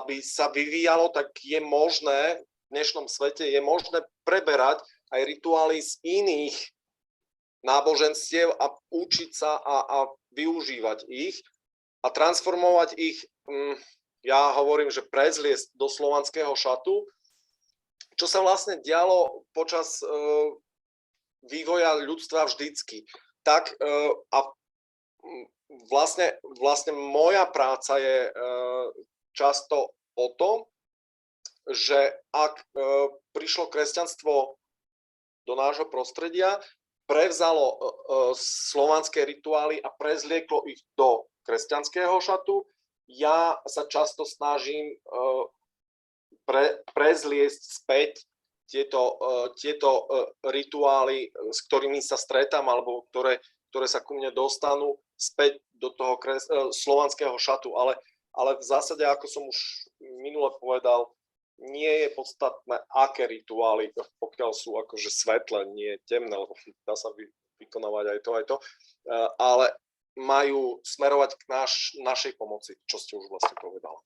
aby sa vyvíjalo, tak je možné, v dnešnom svete je možné preberať aj rituály z iných náboženstiev a učiť sa a využívať ich a transformovať ich, ja hovorím, že prezliesť do slovanského šatu, čo sa vlastne dialo počas vývoja ľudstva vždycky. Tak a vlastne moja práca je často o tom, že ak prišlo kresťanstvo do nášho prostredia, prevzalo slovanské rituály a prezlieklo ich do kresťanského šatu, ja sa často snažím prezliesť späť tieto rituály, s ktorými sa stretám, alebo ktoré sa ku mne dostanú späť do toho slovanského šatu. Ale v zásade, ako som už minule povedal, nie je podstatné, aké rituály, pokiaľ sú akože svetlé, nie temné, lebo dá sa vykonávať aj to, ale majú smerovať k našej pomoci, čo ste už vlastne povedali.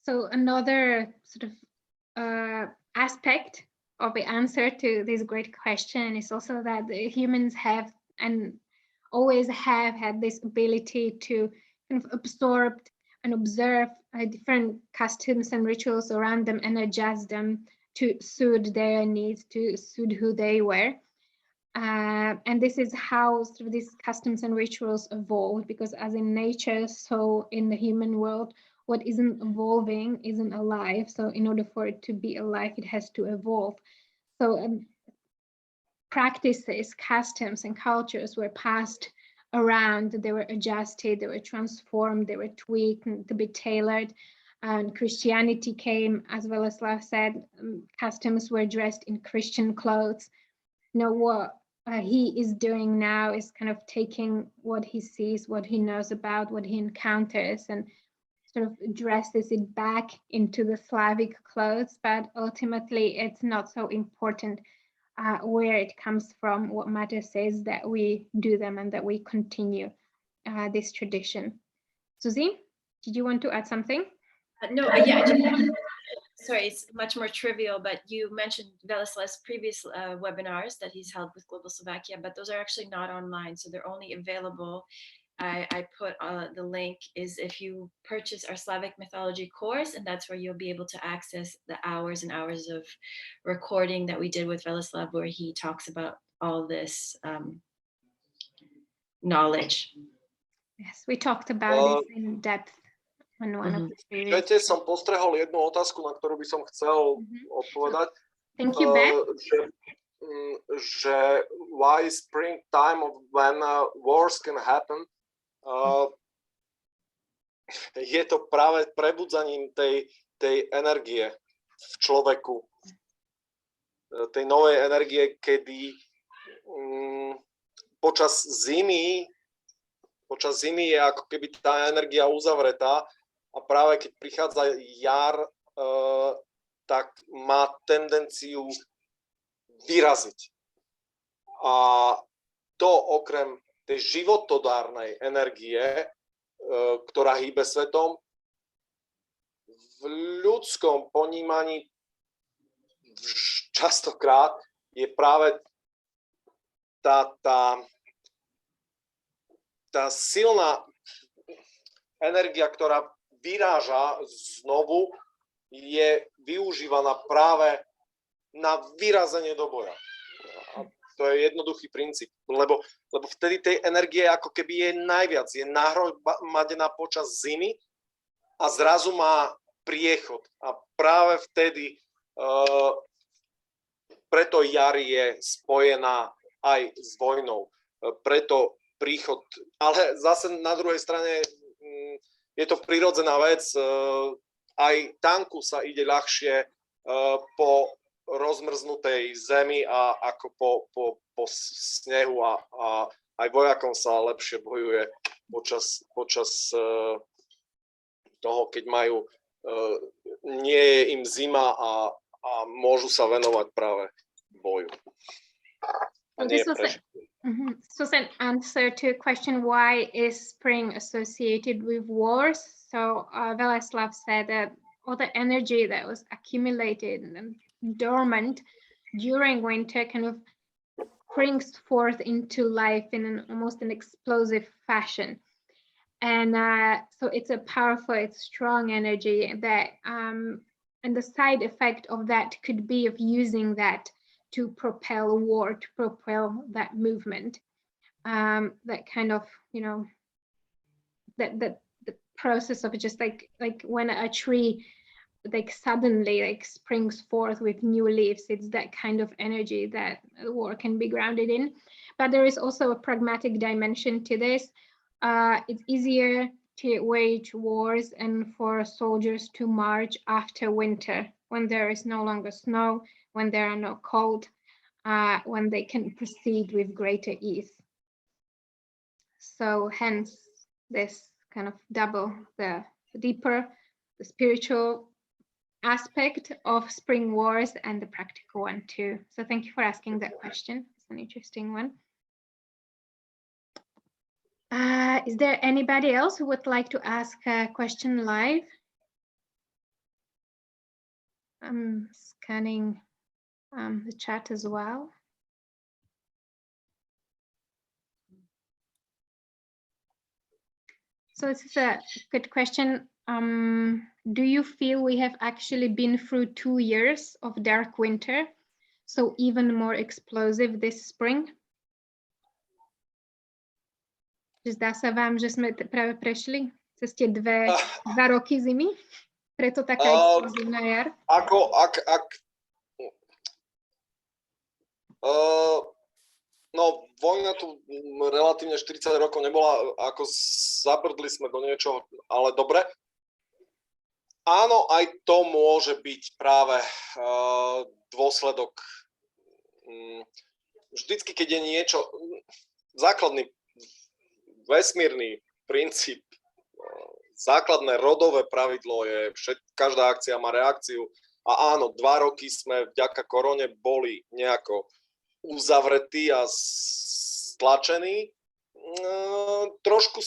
So another sort of aspect of the answer to this great question is also that the humans have and always have had this ability to kind of absorb and observe different customs and rituals around them and adjust them to suit their needs, to suit who they were. And this is how sort of these customs and rituals evolved, because as in nature, so in the human world, what isn't evolving isn't alive. So in order for it to be alive, it has to evolve. So practices, customs, and cultures were passed around, they were adjusted, they were transformed, they were tweaked to be tailored. And Christianity came, as Weleslaw said, customs were dressed in Christian clothes. What he is doing now is kind of taking what he sees, what he knows about, what he encounters, and sort of dresses it back into the Slavic clothes, but ultimately it's not so important where it comes from. What matters is that we do them and that we continue this tradition. Suzy, did you want to add something? No, sorry, it's much more trivial, but you mentioned Weleslaw's previous webinars that he's held with Global Slovakia, but those are actually not online, so they're only available. I put the link is if you purchase our Slavic mythology course, and that's where you'll be able to access the hours and hours of recording that we did with Weleslaw, where he talks about all this knowledge. Yes, we talked about this in depth on one of the previous. Viete, som postrehol jednu otázku, na ktorú by som chcel odpovedať. Thank you, Beth. Že why springtime when wars can happen? Je to práve prebudzaním tej energie v človeku. tej novej energie, kedy počas zimy je ako keby tá energia uzavretá a práve keď prichádza jar, tak má tendenciu vyraziť. A to okrem tej životodárnej energie, ktorá hýbe svetom, v ľudskom ponímaní častokrát je práve tá silná energia, ktorá vyráža znovu, je využívaná práve na vyrazenie do boja. A to je jednoduchý princíp, lebo vtedy tej energie ako keby je najviac, je nahromadená počas zimy a zrazu má priechod. A práve vtedy preto jar je spojená aj s vojnou. Preto príchod, ale zase na druhej strane je to prirodzená vec, aj tanku sa ide ľahšie po rozmrznutej zemi a ako po snehu a aj vojakom sa lepšie bojuje počas toho, keď majú, nie je im zima a môžu sa venovať práve boju. So this was an answer to a question, why is spring associated with wars? So Weleslaw said that all the energy that was accumulated and dormant during winter kind of springs forth into life in almost an explosive fashion. And so it's a powerful, it's strong energy that, and the side effect of that could be of using that to propel war, to propel that movement. That kind of, that the process of just like when a tree suddenly springs forth with new leaves, it's that kind of energy that war can be grounded in. But there is also a pragmatic dimension to this. It's easier to wage wars and for soldiers to march after winter, when there is no longer snow, when there are no cold, when they can proceed with greater ease. So hence this kind of double, the deeper, the spiritual aspect of spring wars and the practical one too. So thank you for asking that question. It's an interesting one. Is there anybody else who would like to ask a question live? I'm scanning the chat as well. So this is a good question. Do you feel we have actually been through 2 years of dark winter, so even more explosive this spring? Zdá sa vám, že sme práve prešli cez tie dva roky zimy? Preto taká explozívna jar? No, vojna tu relatívne 40 rokov nebola, ako zabrdli sme do niečoho, ale dobre. Áno, aj to môže byť práve dôsledok. Vždycky, keď je niečo, základný vesmírny princíp, základné rodové pravidlo je, každá akcia má reakciu. A áno, 2 roky sme vďaka korone boli nejako uzavretí a stlačení. Trošku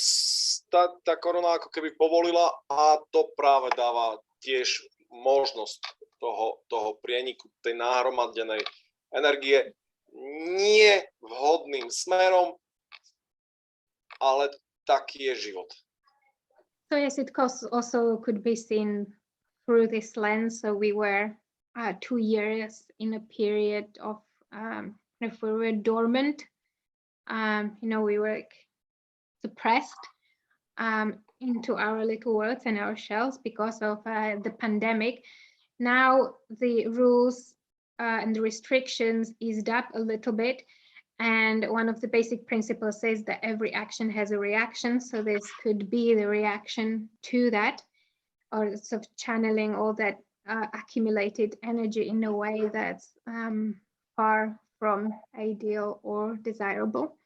tá korona ako keby povolila a to práve dáva tiež možnosť toho prieniku, tej nahromadenej energie nie vhodným smerom, ale taký je život. So yes, it also could be seen through this lens. So we were 2 years in a period of if we were dormant, we were suppressed into our little worlds and our shells because of the pandemic. Now the rules and the restrictions eased up a little bit. And one of the basic principles says that every action has a reaction. So this could be the reaction to that, or sort of channeling all that accumulated energy in a way that's far from ideal or desirable.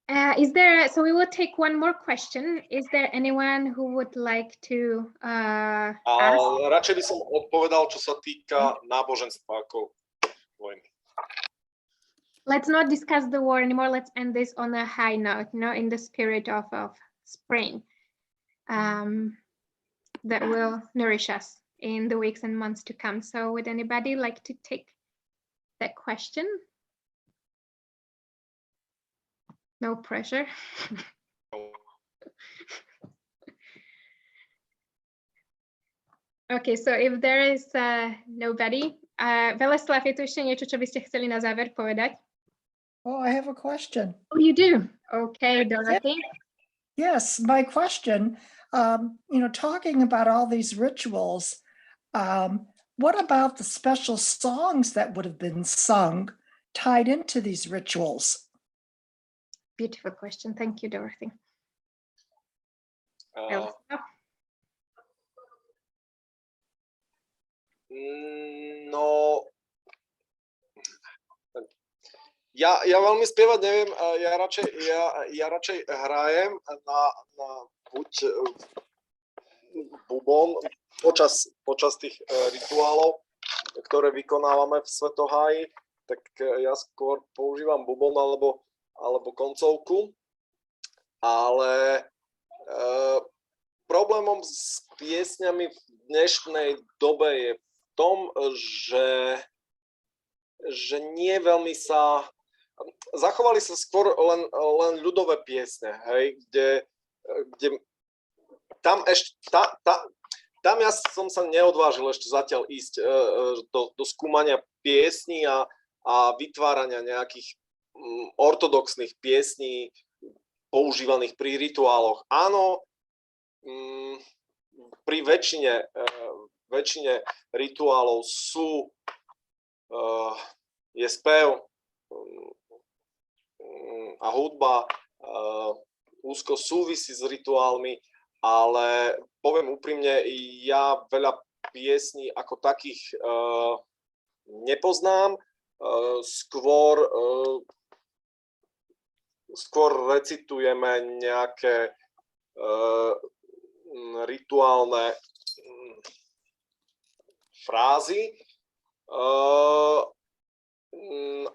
So we will take one more question. Is there anyone who would like to ask? Radšej by som odpovedal, čo sa týka náboženstva ako vojny. Let's not discuss the war anymore. Let's end this on a high note, in the spirit of spring that will nourish us in the weeks and months to come. So would anybody like to take that question? No pressure. Okay, so if there is nobody, Weleslaw, je tu ešte niečo, čo by ste chceli na záver povedať? Oh, I have a question. Oh, you do? Okay, Dorothy. Yes, my question, talking about all these rituals, what about the special songs that would have been sung tied into these rituals? Beautiful question. Thank you, Dorothy. No, ja veľmi spievať neviem, ja radšej hrajem na buď bubon počas tých rituálov, ktoré vykonávame v Svetoháji, tak ja skôr používam bubon alebo koncovku, ale problémom s piesňami v dnešnej dobe je v tom, že nie veľmi zachovali sa skôr len ľudové piesne, hej, kde tam ja som sa neodvážil ešte zatiaľ ísť do skúmania piesní a vytvárania nejakých ortodoxných piesní používaných pri rituáloch. Áno, pri väčšine rituálov je spev a hudba úzko súvisí s rituálmi, ale poviem úprimne, ja veľa piesní ako takých nepoznám, skôr recitujeme nejaké rituálne frázy,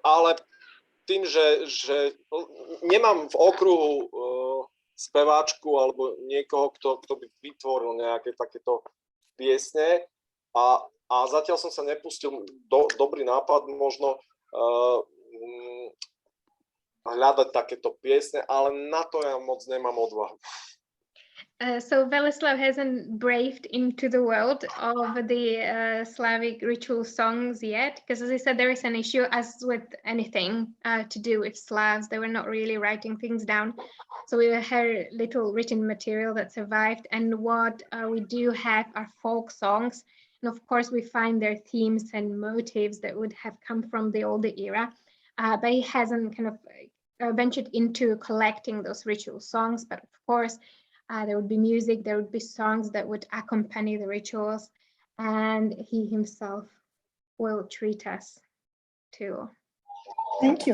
ale tým, že nemám v okruhu speváčku alebo niekoho, kto by vytvoril nejaké takéto piesne a zatiaľ som sa nepustil dobrý nápad možno hľadať takéto piesne, ale na to ja moc nemám odvahu. So Weleslaw hasn't braved into the world of the Slavic ritual songs yet, because as I said, there is an issue, as with anything to do with Slavs. They were not really writing things down. So we had little written material that survived. And what we do have are folk songs. And of course, we find their themes and motives that would have come from the older era. But he hasn't kind of ventured into collecting those ritual songs. But of course, there would be music, there would be songs that would accompany the rituals, and he himself will treat us to. Thank you.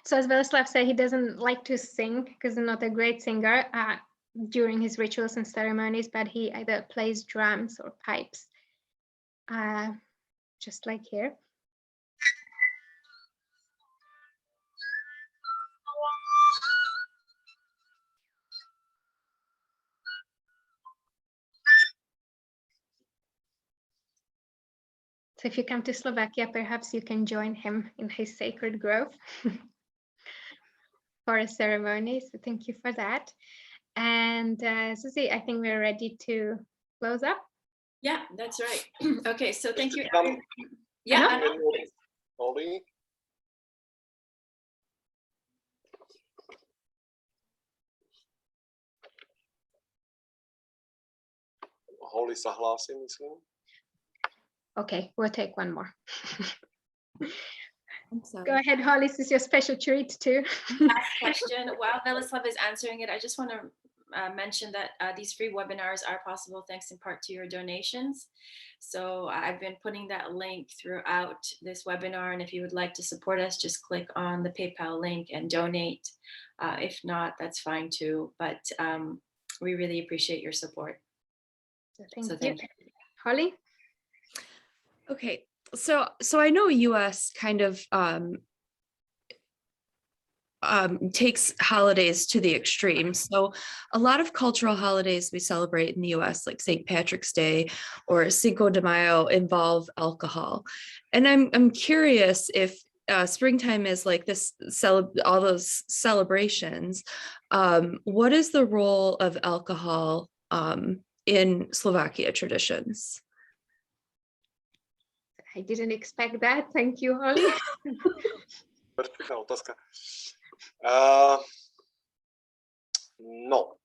So as Weleslaw said, he doesn't like to sing because he's not a great singer during his rituals and ceremonies, but he either plays drums or pipes, just like here. So if you come to Slovakia, perhaps you can join him in his sacred grove for a ceremony. So thank you for that. And Susie, I think we're ready to close up. Yeah, that's right. Okay, so thank you. Tam, Yeah, Holly. Holly sa hlási, myslím. Okay, we'll take one more. I'm sorry. Go ahead, Holly. This is your special treat too. Last question. While Weleslaw is answering it, I just want to mention that these free webinars are possible thanks in part to your donations. So I've been putting that link throughout this webinar, and if you would like to support us, just click on the PayPal link and donate. If not, that's fine too, but we really appreciate your support. So thank you. Holly? Okay, so I know US kind of takes holidays to the extreme. So a lot of cultural holidays we celebrate in the US, like St. Patrick's Day or Cinco de Mayo, involve alcohol. And I'm curious if springtime is like this, all those celebrations, what is the role of alcohol in Slovakia traditions? I didn't expect that. Thank you, Holly. Perfektná otázka. No.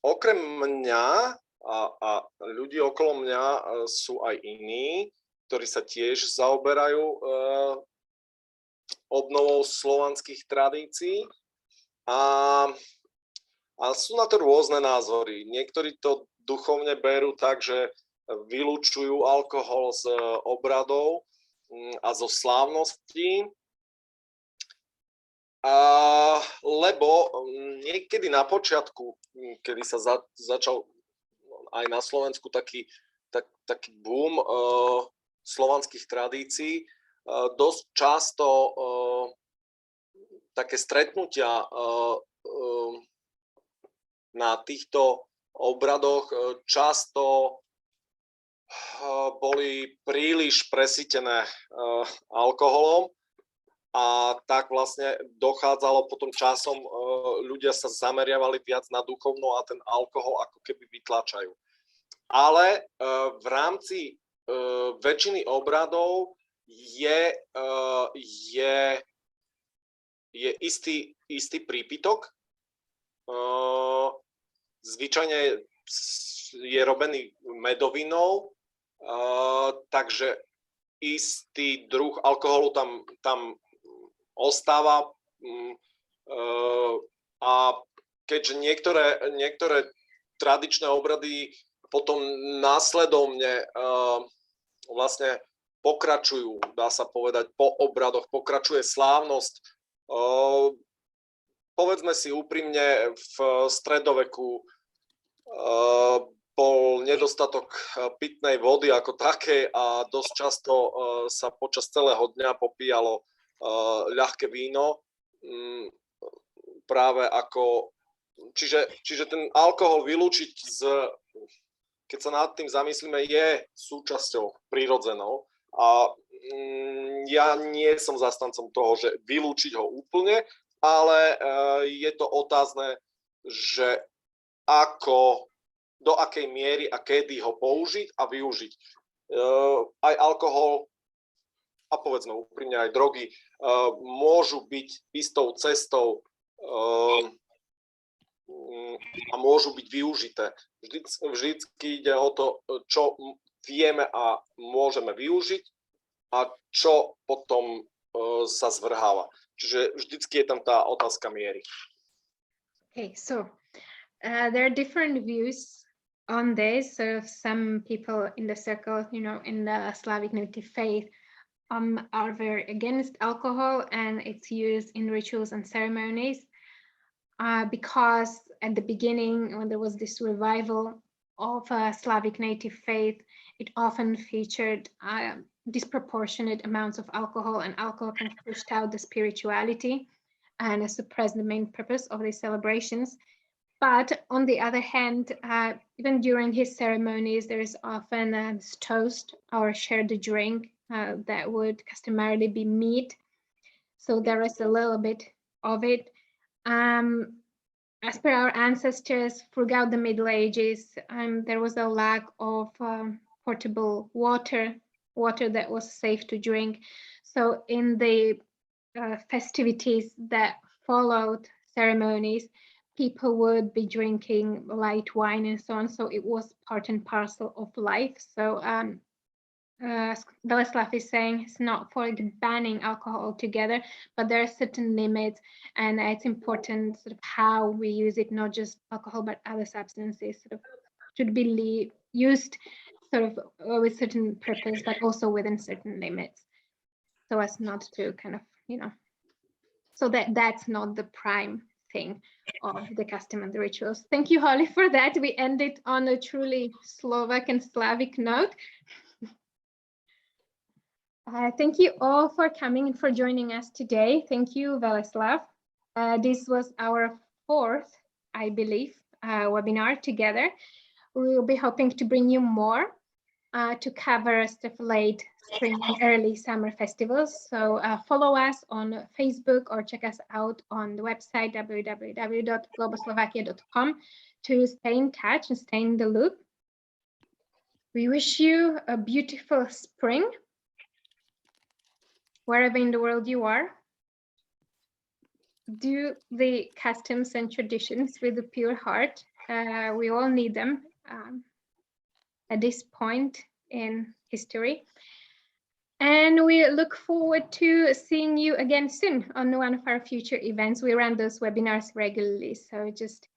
Okrem mňa a ľudí okolo mňa sú aj iní, ktorí sa tiež zaoberajú obnovou slovanských tradícií. A sú na to rôzne názory. Niektorí to duchovne berú tak, že vylúčujú alkohol z obradov a zo slávností. Lebo niekedy na počiatku, kedy sa začal aj na Slovensku taký boom slovanských tradícií, dosť často také stretnutia na týchto obradoch často boli príliš presýtené alkoholom a tak vlastne dochádzalo potom časom, ľudia sa zameriavali viac na duchovno a ten alkohol ako keby vytlačajú. Ale v rámci väčšiny obradov je istý prípitok. Zvyčajne je robený medovinou, takže istý druh alkoholu tam ostáva a keďže niektoré tradičné obrady potom následovne vlastne pokračujú, dá sa povedať, po obradoch, pokračuje slávnosť. Povedzme si úprimne, v stredoveku bol nedostatok pitnej vody ako takej a dosť často sa počas celého dňa popíjalo ľahké víno. Práve ako, čiže ten alkohol vylúčiť keď sa nad tým zamyslíme, je súčasťou prirodzenou. A ja nie som zastancom toho, že vylúčiť ho úplne, ale je to otázne, že do akej miery a kedy ho použiť a využiť. Aj alkohol a povedzme úprimne aj drogy môžu byť istou cestou a môžu byť využité. Vždycky ide o to, čo vieme a môžeme využiť a čo potom sa zvrháva. Čiže vždycky je tam tá otázka miery. Okay, so there are different views on this. So some people in the circle, in the Slavic native faith, are very against alcohol and its use in rituals and ceremonies, because at the beginning, when there was this revival of Slavic native faith, it often featured disproportionate amounts of alcohol, and alcohol kind of pushed out the spirituality and suppressed the main purpose of these celebrations. But on the other hand, even during his ceremonies, there is often a toast or shared drink that would customarily be mead. So there is a little bit of it. As per our ancestors, throughout the Middle Ages, there was a lack of portable water that was safe to drink. So in the festivities that followed ceremonies, people would be drinking light wine and so on. So it was part and parcel of life. So Weleslaw is saying it's not for banning alcohol altogether, but there are certain limits, and it's important sort of how we use it, not just alcohol, but other substances sort of should be used sort of with certain purpose, but also within certain limits, so as not to kind of, so that's not the prime thing of the custom and the rituals. Thank you, Holly, for that. We ended on a truly Slovak and Slavic note. Thank you all for coming and for joining us today. Thank you, Weleslaw. This was our 4th, I believe, webinar together. We will be hoping to bring you more to cover stuff late spring and early summer festivals. So follow us on Facebook or check us out on the website www.globoslovakia.com to stay in touch and stay in the loop. We wish you a beautiful spring, wherever in the world you are. Do the customs and traditions with a pure heart. We all need them at this point in history. And we look forward to seeing you again soon on one of our future events. We run those webinars regularly, so just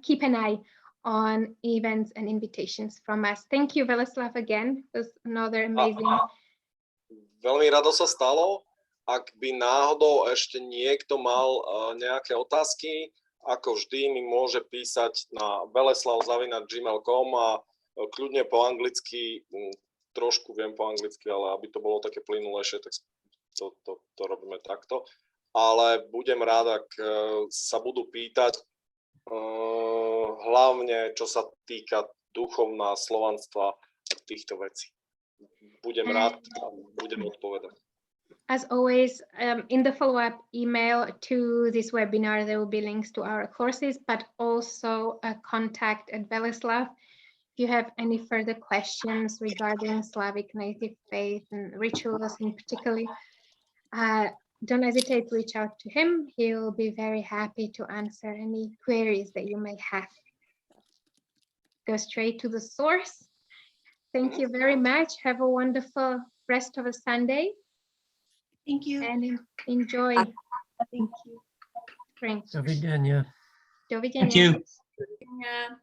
keep an eye on events and invitations from us. Thank you, Weleslaw, again. It was another amazing. Veľmi rado sa stalo. Ak by náhodou ešte niekto mal nejaké otázky, ako vždy mi môže písať na weleslaw@gmail.com a kľudne po anglicky, trošku viem po anglicky, ale aby to bolo také plynulejšie, tak to robíme takto. Ale budem rád, ak sa budú pýtať, hlavne čo sa týka duchovná, slovanstva a týchto vecí. Budem rád a budem odpovedať. As always, in the follow-up email to this webinar, there will be links to our courses, but also a contact at Weleslaw. If you have any further questions regarding Slavic native faith and rituals in particular, don't hesitate to reach out to him. He'll be very happy to answer any queries that you may have. Go straight to the source. Thank you very much. Have a wonderful rest of a Sunday. Thank you. And enjoy. Thank you. Spring. Do widzenia. Do widzenia. Thank you. Yeah.